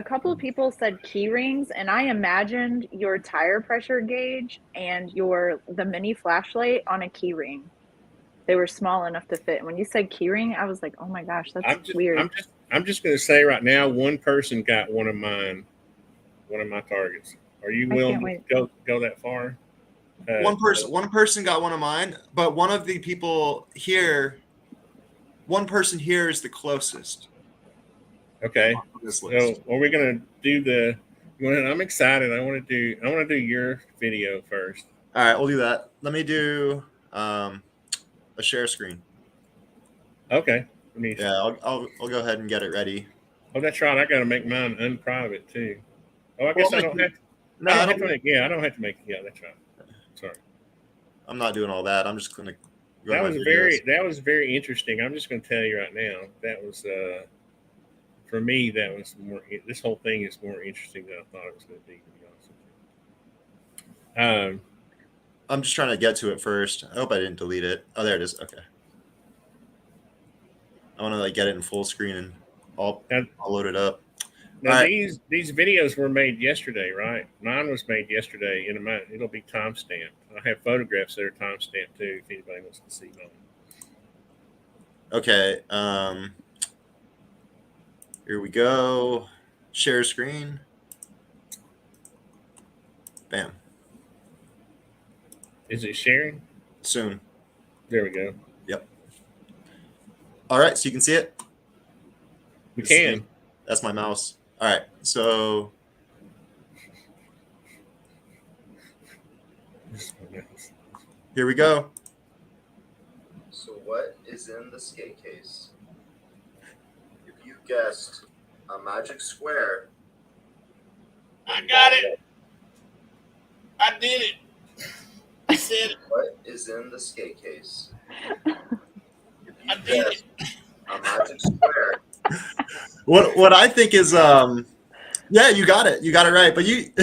couple people said key rings, and I imagined your tire pressure gauge and the mini flashlight on a key ring. They were small enough to fit. And when you said key ring, I was like, oh my gosh, that's weird. I'm just going to say right now, one person got one of my targets. Are you willing to go that far? One person got one of mine, but one person here is the closest. Okay. So are we going to do I'm excited. I want to do your video first. All right, we'll do that. Let me do a share screen. Okay. I'll go ahead and get it ready. Oh, that's right. I got to make mine unprivate too. Oh, I guess I don't have to. No, I don't have to make it. Yeah, that's right. Sorry. I'm not doing all that. I'm just going to go. That was very interesting. I'm just going to tell you right now. That was for me. That was more. This whole thing is more interesting than I thought it was going to be. To be honest with you. I'm just trying to get to it first. I hope I didn't delete it. Oh, there it is. Okay. I want to get it in full screen and I'll load it up. Now these videos were made yesterday, right? Mine was made yesterday. It'll be timestamped. I have photographs that are timestamped too, if anybody wants to see them. Okay. Here we go. Share screen. Bam. Is it sharing? Soon. There we go. Yep. All right, so you can see it? We can. That's my mouse. All right, so here we go. So what is in the skate case? If you guessed a magic square. I got it. I did it. I said it. What is in the skate case? If you I did it. A magic square. What I think is yeah, you got it right, but you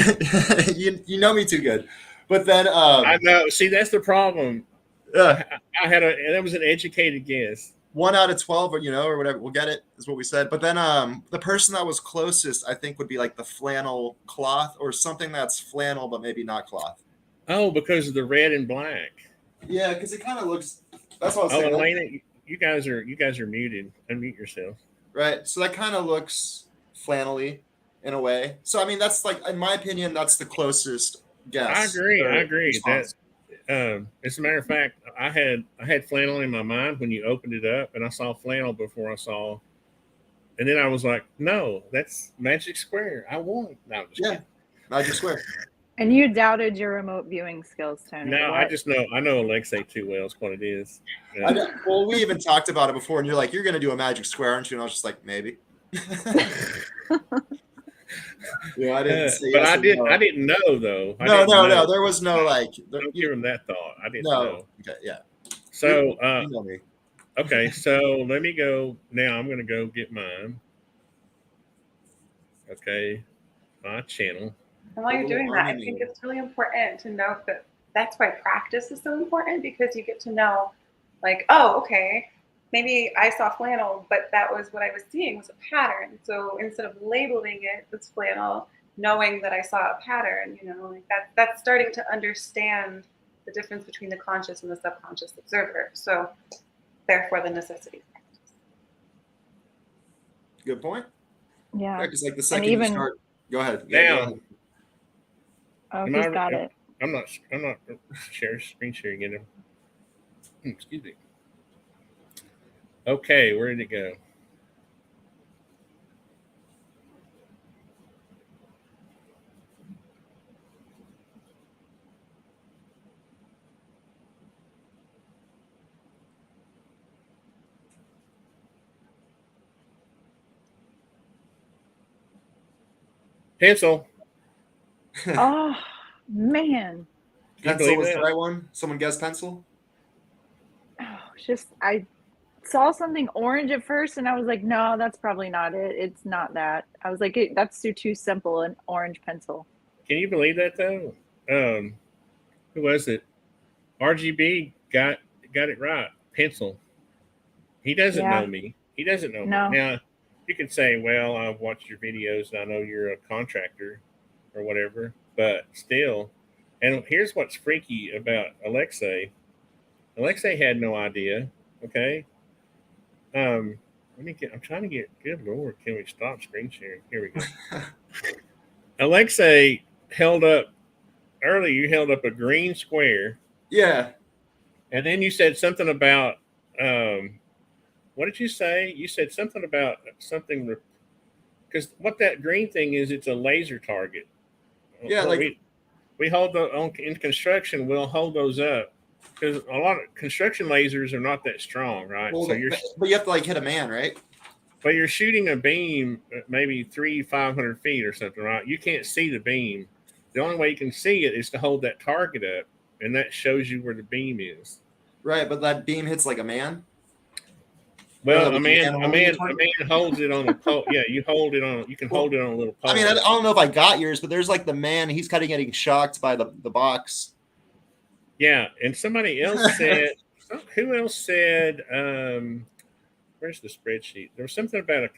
you know me too good. But then I know. See, that's the problem. I had that was an educated guess. 1 out of 12, or whatever. We'll get it is what we said. But then the person that was closest, I think, would be like the flannel cloth or something that's flannel but maybe not cloth. Oh, because of the red and black. Yeah, because it kind of looks. That's what I was saying. Elena, you guys are muted. Unmute yourself. Right. So that kind of looks flannelly in a way. So I mean, that's like, in my opinion, that's the closest guess. I agree. That as a matter of fact, I had flannel in my mind when you opened it up, and I saw flannel before I saw, and then I was like, no, that's Magic Square. I won. No, yeah, Magic Square. And you doubted your remote viewing skills, Tony. No, I know Alexei too well. Is what it is. Well, we even talked about it before, and you're like, you're going to do a Magic Square, aren't you? And I was just like, maybe. I didn't say but yes I didn't know though. No. There was no like. Don't give him that thought. I didn't know. Okay, yeah. So okay, so let me go now. I'm going to go get mine. Okay, my channel. And while you're doing that, I think it's really important to note that that's why practice is so important, because you get to know, like, oh, okay, maybe I saw flannel, but that was what I was seeing was a pattern. So instead of labeling it as flannel, knowing that I saw a pattern, like that's starting to understand the difference between the conscious and the subconscious observer. So therefore the necessity of practice. Good point. Yeah. Because like the second you start, go ahead. Now. Oh, he's got it. I'm not screen sharing it. Excuse me. Okay, where did it go? Pencil. Oh man. Pencil was the right one. Someone guessed pencil. Oh, I saw something orange at first, and I was like, no, that's probably not it. It's not that. I was like, that's too simple. An orange pencil. Can you believe that though? Who was it? RGB got it right. Pencil. He doesn't know me. He doesn't know No. me. Now, you could say, well, I've watched your videos and I know you're a contractor or whatever, but still. And here's what's freaky about Alexei. Alexei had no idea. Okay. I'm trying to get, good Lord, can we stop screen sharing? Here we go. Alexei held up, earlier, you held up a green square. Yeah. And then you said something about, what did you say? You said something about something, because what that green thing is, it's a laser target. Yeah, Well, like we hold in construction. We'll hold those up because a lot of construction lasers are not that strong, right? well, So but you have to like hit a man, right? but you're shooting a beam at maybe 500 feet or something, right? You can't see the beam. The only way you can see it is to hold that target up, and that shows you where the beam is. Right, but that beam hits like a man. Well, like a man holding the target? holds it on a pole. Yeah, you hold it on. You can hold it on a little pole. I mean, I don't know if I got yours, but there's like the man. He's kind of getting shocked by the box. Yeah, and somebody else said. Who else said? Where's the spreadsheet? There was something about a.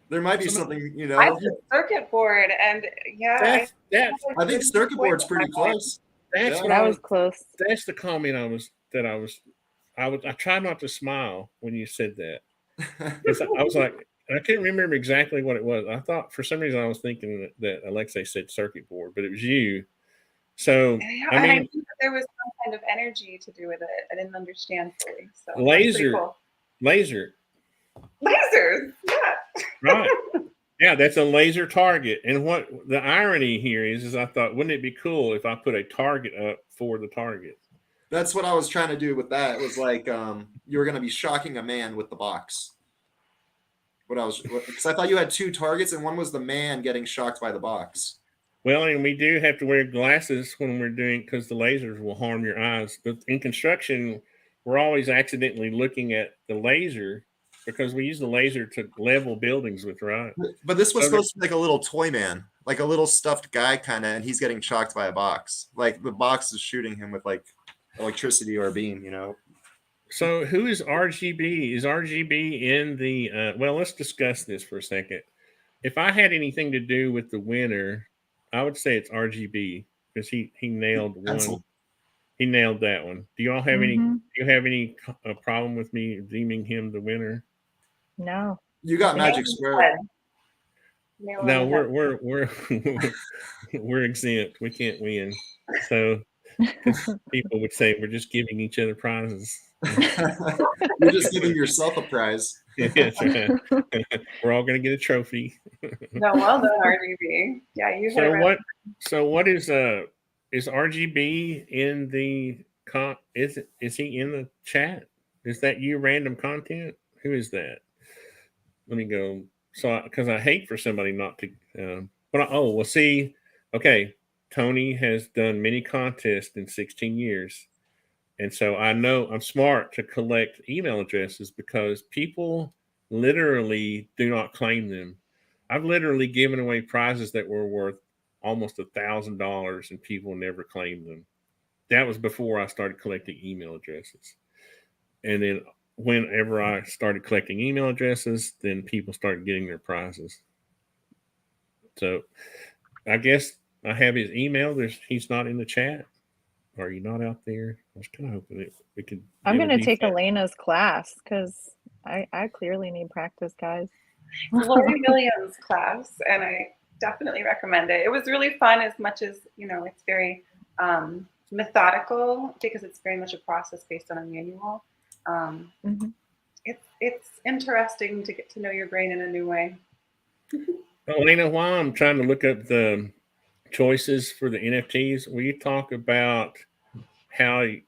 There might be something, you know. I said circuit board, and yeah, I think circuit board's pretty close. That's what That was close. That's the comment I tried not to smile when you said that. Because I was like, I couldn't remember exactly what it was. I thought for some reason I was thinking that Alexei said circuit board, but it was you. So Yeah, I and I mean, knew that there was some kind of energy to do with it. I didn't understand fully. So that's laser, pretty cool. laser, Lasers, yeah. right? Yeah, that's a laser target. And what the irony here is I thought, wouldn't it be cool if I put a target up for the target? That's what I was trying to do with that. It was like you were going to be shocking a man with the box. Because I thought you had two targets, and one was the man getting shocked by the box. Well, and we do have to wear glasses when we're doing, because the lasers will harm your eyes. But in construction, we're always accidentally looking at the laser because we use the laser to level buildings with, right? But this was supposed to be like a little toy man, like a little stuffed guy kind of, and he's getting shocked by a box. Like the box is shooting him with like electricity or a beam, you know. So who is RGB? Is RGB in the, well, let's discuss this for a second. If I had anything to do with the winner, I would say it's RGB because he nailed one. He nailed that one. Do you all have any? Do you have any problem with me deeming him the winner? No. You got Magic Square. No, we're we're exempt. We can't win. So people would say we're just giving each other prizes. You're just giving yourself a prize. Yes, right. We're all going to get a trophy. No, well done, RGB. Yeah, you. So what is RGB in the is he in the chat? Is that you, random content? Who is that? Let me go. So because I hate for somebody not to. We'll see. Okay, Tony has done many contests in 16 years. And so I know I'm smart to collect email addresses because people literally do not claim them. I've literally given away prizes that were worth almost $1,000 and people never claimed them. That was before I started collecting email addresses. And then whenever I started collecting email addresses, then people started getting their prizes. So I guess I have his email. He's not in the chat. Are you not out there? I was kind of hoping we could. I'm going to take Elena's class because I clearly need practice, guys. Lori Williams' class, and I definitely recommend it. It was really fun, as much as it's very methodical because it's very much a process based on a manual. It's interesting to get to know your brain in a new way. Elena, while I'm trying to look up the choices for the NFTs, will you talk about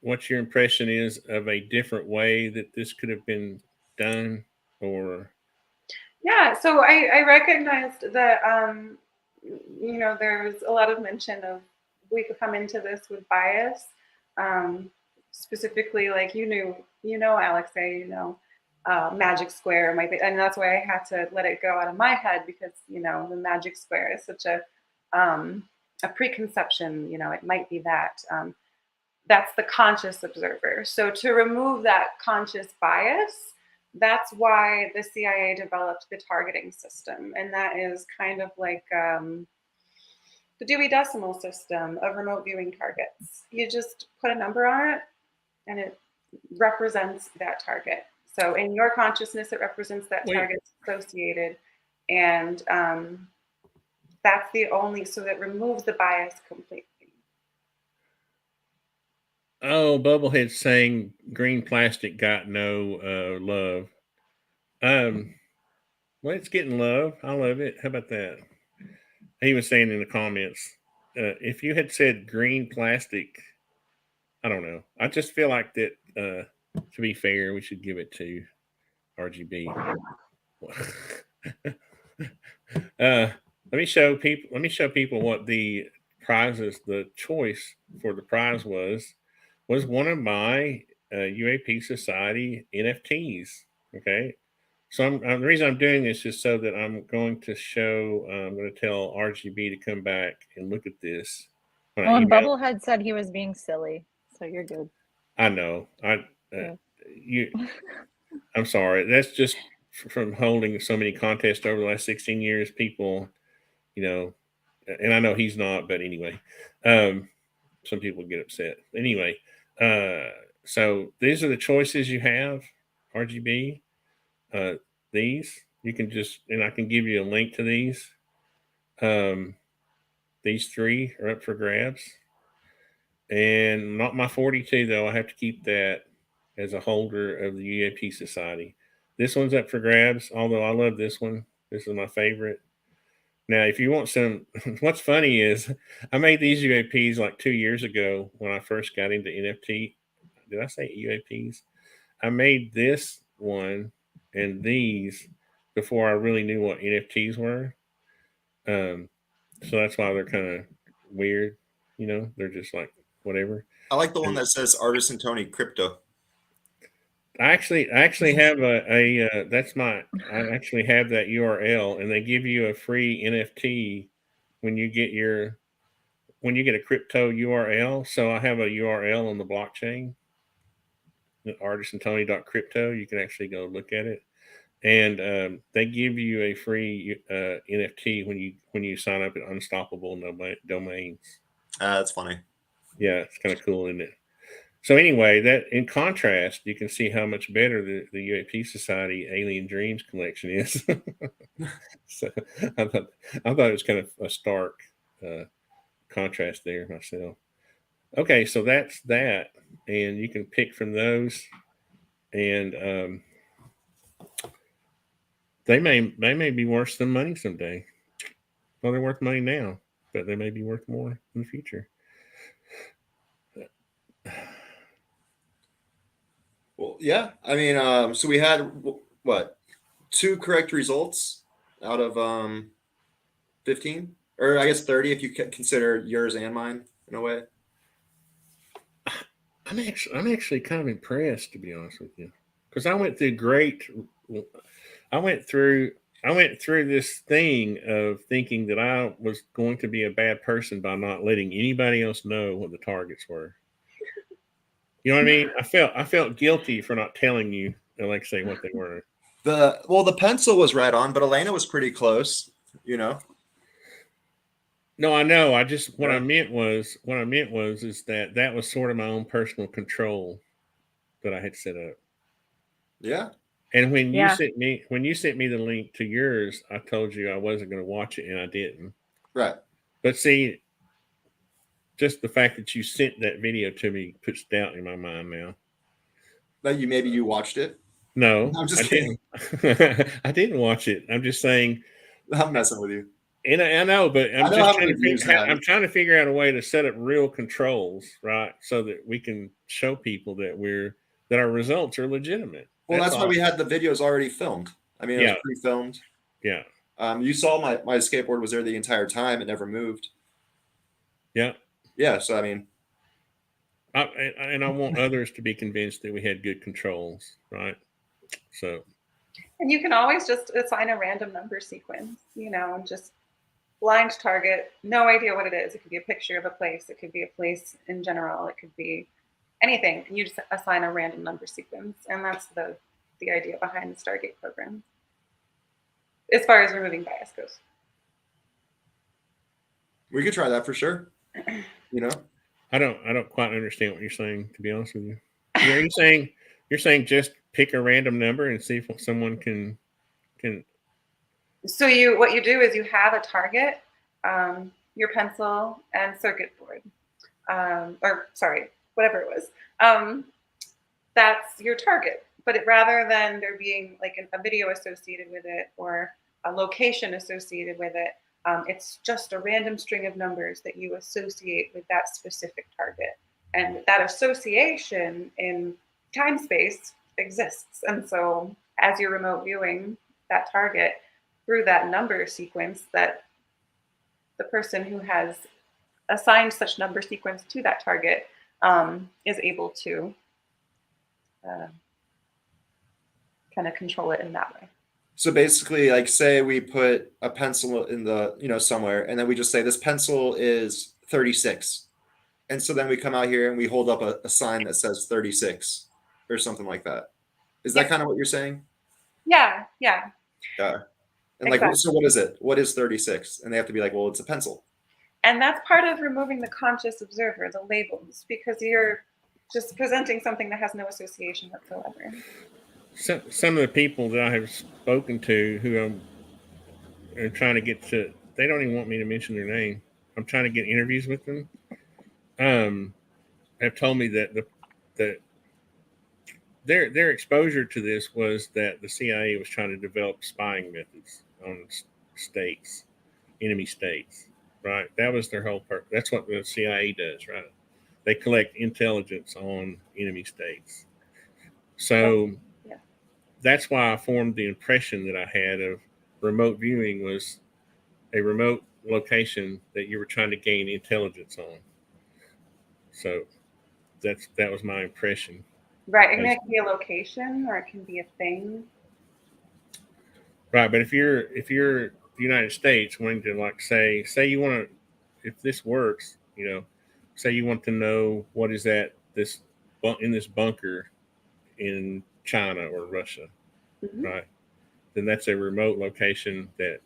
what your impression is of a different way that this could have been done? Or yeah, so I recognized that there's a lot of mention of we could come into this with bias, specifically like Alexei, Magic Square might be, and that's why I had to let it go out of my head because the Magic Square is such a preconception. It might be that. That's the conscious observer. So to remove that conscious bias, that's why the CIA developed the targeting system, and that is kind of like the Dewey Decimal System of remote viewing targets. You just put a number on it, and it represents that target. So in your consciousness, it represents that target associated, and that's the only, so that removes the bias completely. Oh, Bubblehead saying green plastic got no love. Well, it's getting love. I love it. How about that? He was saying in the comments, if you had said green plastic, I don't know. I just feel like that. To be fair, we should give it to RGB. Let me show people. Let me show people what the prizes. The choice for the prize was one of my UAP Society NFTs. Okay, so the reason I'm doing this is so that I'm going to show. I'm going to tell RGB to come back and look at this. Well, and Bubblehead said he was being silly, so you're good. I know. Yeah. I'm sorry. That's just from holding so many contests over the last 16 years. People, you know, and I know he's not, but anyway, some people get upset. Anyway, so these are the choices you have, RGB. These you can just, and I can give you a link to these. These three are up for grabs, and not my 42 though. I have to keep that as a holder of the UAP Society. This one's up for grabs, although I love this one. This is my favorite. Now, if you want some, what's funny is I made these UAPs like 2 years ago when I first got into NFT. Did I say UAPs? I made this one and these before I really knew what NFTs were. So that's why they're kind of weird. You know, they're just like whatever. I like the one that says Artisan Tony Crypto. I actually have a that's my, I actually have that URL, and they give you a free NFT when you get a crypto URL. So I have a URL on the blockchain, artisantony.crypto. You can actually go look at it, and they give you a free NFT when you sign up at Unstoppable Domains. That's funny. Yeah, it's kind of cool, isn't it? So anyway, that in contrast, you can see how much better the UAP Society Alien Dreams collection is. So I thought it was kind of a stark contrast there myself. Okay, so that's that, and you can pick from those, and they may be worth some money someday. Well, they're worth money now, but they may be worth more in the future. Well, yeah. I mean, so we had what, 2 correct results out of 15, or I guess 30 if you consider yours and mine in a way. I'm actually kind of impressed, to be honest with you, because I went through this thing of thinking that I was going to be a bad person by not letting anybody else know what the targets were. You know what I mean? I felt guilty for not telling you, Alexei, what they were. The pencil was right on, but Elena was pretty close. You know. No, I know. I just what I meant was is that was sort of my own personal control that I had set up. Yeah. And when you sent me the link to yours, I told you I wasn't going to watch it, and I didn't. Right. But see, just the fact that you sent that video to me puts doubt in my mind now. That maybe you watched it? No, I'm just kidding. I didn't watch it. I'm just saying. I'm messing with you. And I know, but I'm trying to figure out a way to set up real controls, right, so that we can show people that our results are legitimate. Well, that's why we had the videos already filmed. I mean, it was pre-filmed. Yeah. You saw my skateboard was there the entire time. It never moved. Yeah. Yeah. So I mean, I want others to be convinced that we had good controls, right? So. And you can always just assign a random number sequence, and just blind target, no idea what it is. It could be a picture of a place. It could be a place in general. It could be anything. You just assign a random number sequence, and that's the the idea behind the Stargate program, as far as removing bias goes. We could try that for sure. You know, I don't quite understand what you're saying, to be honest with you. You're saying just pick a random number and see if someone can. So what you do is you have a target, your pencil and circuit board, or sorry, whatever it was. That's your target. But rather than there being like a video associated with it or a location associated with it, it's just a random string of numbers that you associate with that specific target. And that association in time space exists. And so as you're remote viewing that target through that number sequence, that the person who has assigned such number sequence to that target is able to kind of control it in that way. so basically, like, say we put a pencil in the, somewhere, and then we just say this pencil is 36. And so then we come out here and we hold up a sign that says 36 or something like that. Is that kind of what you're saying? Yeah. Yeah. And like, Exactly. so what is it? What is 36? And they have to be like, well, it's a pencil. And that's part of removing the conscious observer, the labels, because you're just presenting something that has no association whatsoever. Some of the people that I have spoken to who I'm trying to get to, they don't even want me to mention their name. I'm trying to get interviews with them. Have told me that their exposure to this was that the CIA was trying to develop spying methods on states, enemy states, right? That was their whole purpose. That's what the CIA does, right? They collect intelligence on enemy states. So Yeah. That's why I formed the impression that I had of remote viewing was a remote location that you were trying to gain intelligence on. So that was my impression. Right. And it can be a location or it can be a thing. Right, but if you're the United States wanting to, like, say you want to, if this works, say you want to know what is in this bunker in China or Russia, Mm-hmm. right? Then that's a remote location that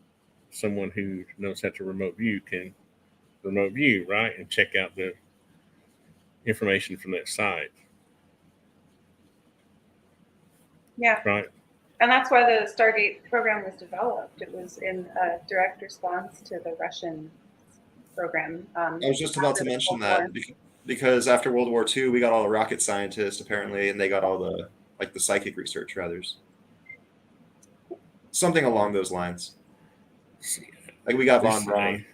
someone who knows how to remote view can remote view, right, and check out the information from that site. Yeah. Right. And that's why the Stargate program was developed. It was in a direct response to the Russian program. I was just about to mention that because after World War II, we got all the rocket scientists apparently, and they got all the psychic research, rather. Something along those lines. Like we got von Braun.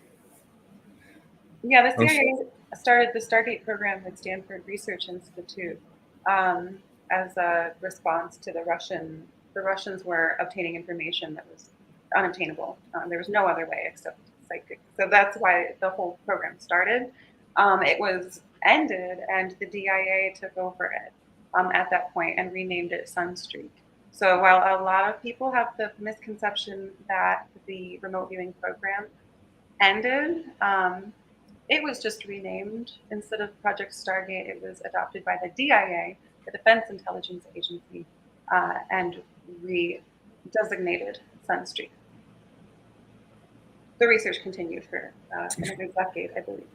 Yeah, the CIA started the Stargate program at Stanford Research Institute as a response to the Russians were obtaining information that was unobtainable. There was no other way except psychic. So that's why the whole program started. It was ended, and the DIA took over it at that point and renamed it Sunstreak. So while a lot of people have the misconception that the remote viewing program ended, it was just renamed. Instead of Project Stargate, it was adopted by the DIA, the Defense Intelligence Agency, and re-designated Sunstreak. The research continued for another decade, I believe.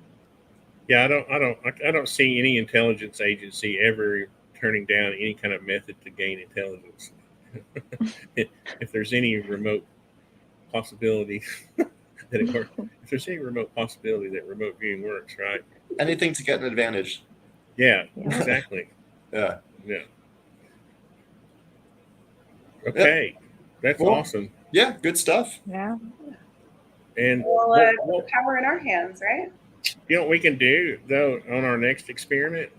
Yeah, I don't see any intelligence agency ever turning down any kind of method to gain intelligence. If there's any remote possibility that it works, if there's any remote possibility that remote viewing works, right? Anything to get an advantage. Yeah. Exactly. Yeah. Okay, that's cool. Awesome. Yeah, good stuff. Yeah. And the power in our hands, right? You know what we can do though on our next experiment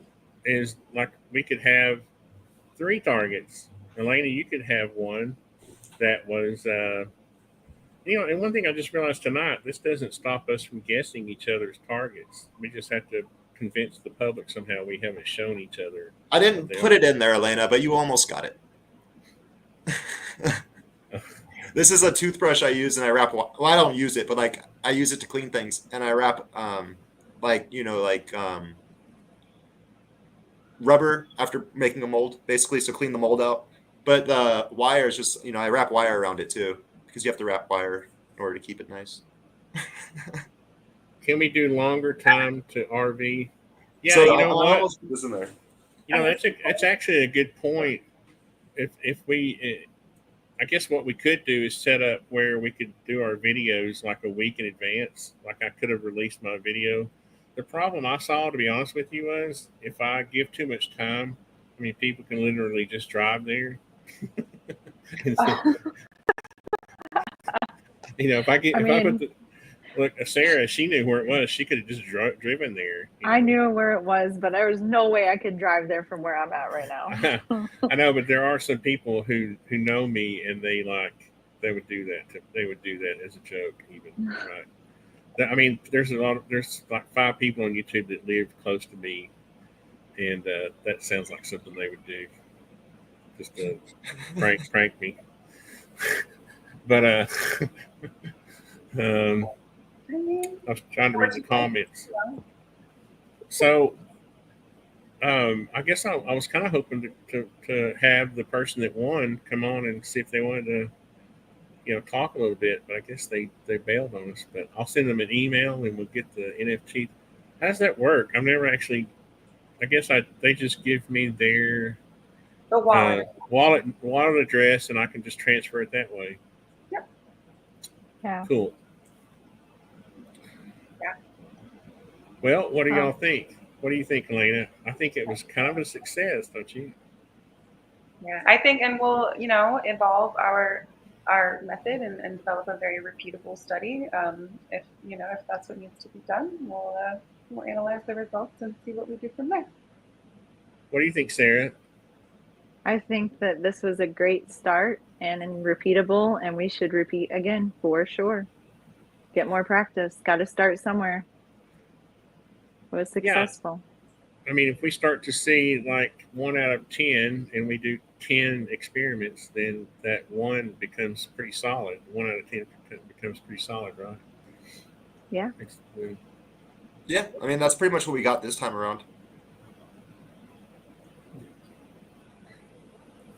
is like we could have 3 targets. Elena, you could have one that was, and one thing I just realized tonight, this doesn't stop us from guessing each other's targets. We just have to convince the public somehow we haven't shown each other. I didn't put it in there, Elena, but you almost got it. This is a toothbrush I use, and I wrap. Well, I don't use it, but I use it to clean things, and I wrap rubber after making a mold, basically, so clean the mold out. But the wire is just, I wrap wire around it too, because you have to wrap wire in order to keep it nice. Can we do longer time to RV? Yeah, So you know I'll what? almost put this in there. That's actually a good point. If we, I guess what we could do is set up where we could do our videos like a week in advance. Like I could have released my video. The problem I saw, to be honest with you, was if I give too much time, I mean, people can literally just drive there. And so, if I put the look, Sarah, she knew where it was. She could have just driven there. I knew where it was, but there was no way I could drive there from where I'm at right now. I know, but there are some people who know me, and they would do that. They would do that as a joke, even. Right? I mean, there's like 5 people on YouTube that live close to me, and that sounds like something they would do, just to prank me. But I was trying to read the comments. So I guess I was kind of hoping to have the person that won come on and see if they wanted to, talk a little bit. But I guess they bailed on us. But I'll send them an email and we'll get the NFT. How does that work? I've never actually. I guess they just give me their The wallet. wallet address, and I can just transfer it that way. Yep. Yeah. Cool. Yeah. Well, what do y'all think? What do you think, Elena? I think it was kind of a success, don't you? Yeah, I think, and we'll, evolve our method and develop a very repeatable study. If that's what needs to be done, we'll analyze the results and see what we do from there. What do you think, Sarah? I think that this was a great start and repeatable, and we should repeat again for sure. Get more practice. Got to start somewhere. It was successful. Yeah. I mean, if we start to see like 1 out of 10 and we do 10 experiments, then that one becomes pretty solid. 1 out of 10 becomes pretty solid, right? Yeah. Yeah, I mean, that's pretty much what we got this time around.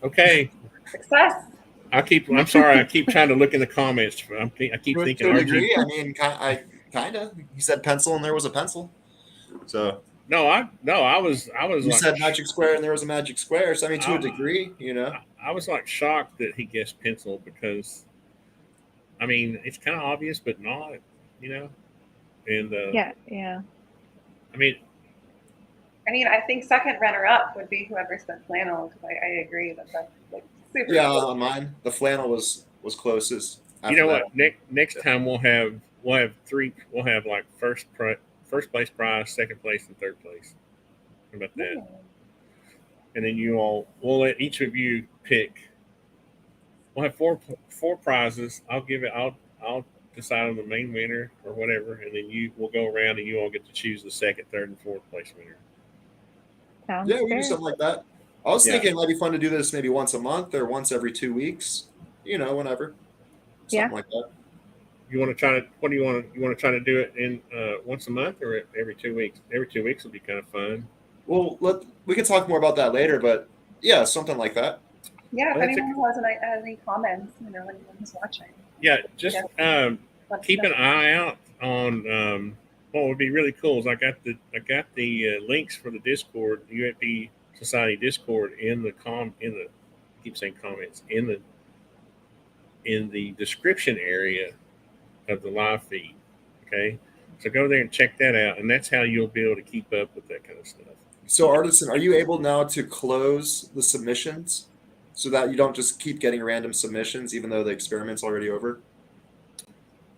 Okay. Success. I'm sorry. I keep trying to look in the comments. I keep thinking. To a degree, I mean, I kind of. You said pencil, and there was a pencil. So. No, I was. You said magic square, and there was a magic square. So I mean, to a degree, I was like shocked that he guessed pencil because, I mean, it's kind of obvious, but not, And yeah. I mean, I think second runner-up would be whoever said flannel, because I agree that's like super. Yeah, on mine, the flannel was closest. You know what? Next time we'll have 3. We'll have like first place prize, second place, and third place. How about that? Yeah. And then we'll let each of you pick. We'll have four prizes. I'll decide on the main winner or whatever, and then we'll go around and you all get to choose the second, third, and fourth place winner. Sounds Yeah, we fair. do something like that. I was thinking it might be fun to do this maybe once a month or once every 2 weeks. Whenever. Something like that. You want to try to? What do you want to? You want to try to do it in once a month or every 2 weeks? Every 2 weeks will be kind of fun. Well, we can talk more about that later, but yeah, something like that. Yeah, if anyone has any comments, anyone's watching. Yeah, just keep an eye out on. What would be really cool is I got the links for the Discord, the UAP Society Discord I keep saying comments in the description area of the live feed. Okay, so go there and check that out, and that's how you'll be able to keep up with that kind of stuff. So, Artisan, are you able now to close the submissions so that you don't just keep getting random submissions, even though the experiment's already over?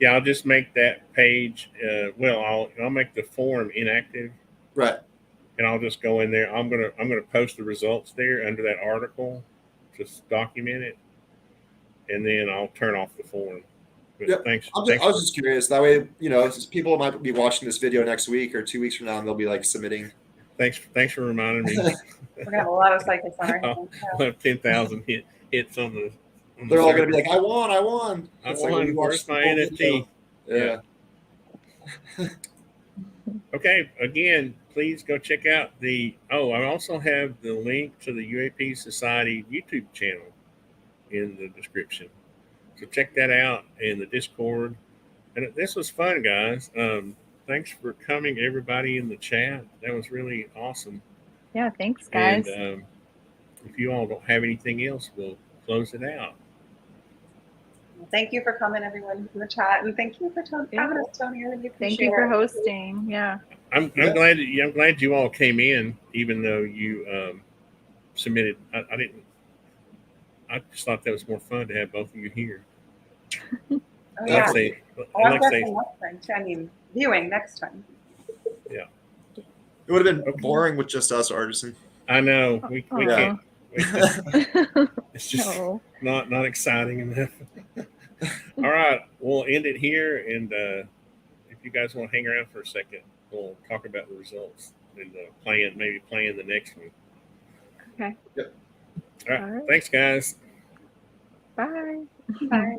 Yeah, I'll just make that page. I'll make the form inactive. Right. And I'll just go in there. I'm gonna post the results there under that article, just document it, and then I'll turn off the form. But yep. Thanks. I was just curious. That way, people might be watching this video next week or 2 weeks from now, and they'll be like submitting. Thanks for reminding me. We're gonna have a lot of psychics on our hands. We'll have 10,000 hits on the. They're all gonna be like, I won. I won. Where's my NFT? Yeah. Okay. Again, please go check out I also have the link to the UAP Society YouTube channel. in the description. So check that out in the Discord. And this was fun, guys. Thanks for coming, everybody in the chat. That was really awesome. Yeah, thanks, guys. And if you all don't have anything else, we'll close it out. Thank you for coming, everyone in the chat, and thank you for having us, Tony. I really appreciate Thank you for hosting. Yeah. I'm glad you all came in, even though you submitted. I just thought that was more fun to have both of you here. Oh, yeah. I'm say, next time. I mean, viewing next time. Yeah. It would have been boring with just us, Artisan. I know. We can't. It's just No. not exciting enough. All right. We'll end it here. And if you guys want to hang around for a second, we'll talk about the results and maybe playing the next one. Okay. Yep. All right. Thanks, guys. Bye. Bye.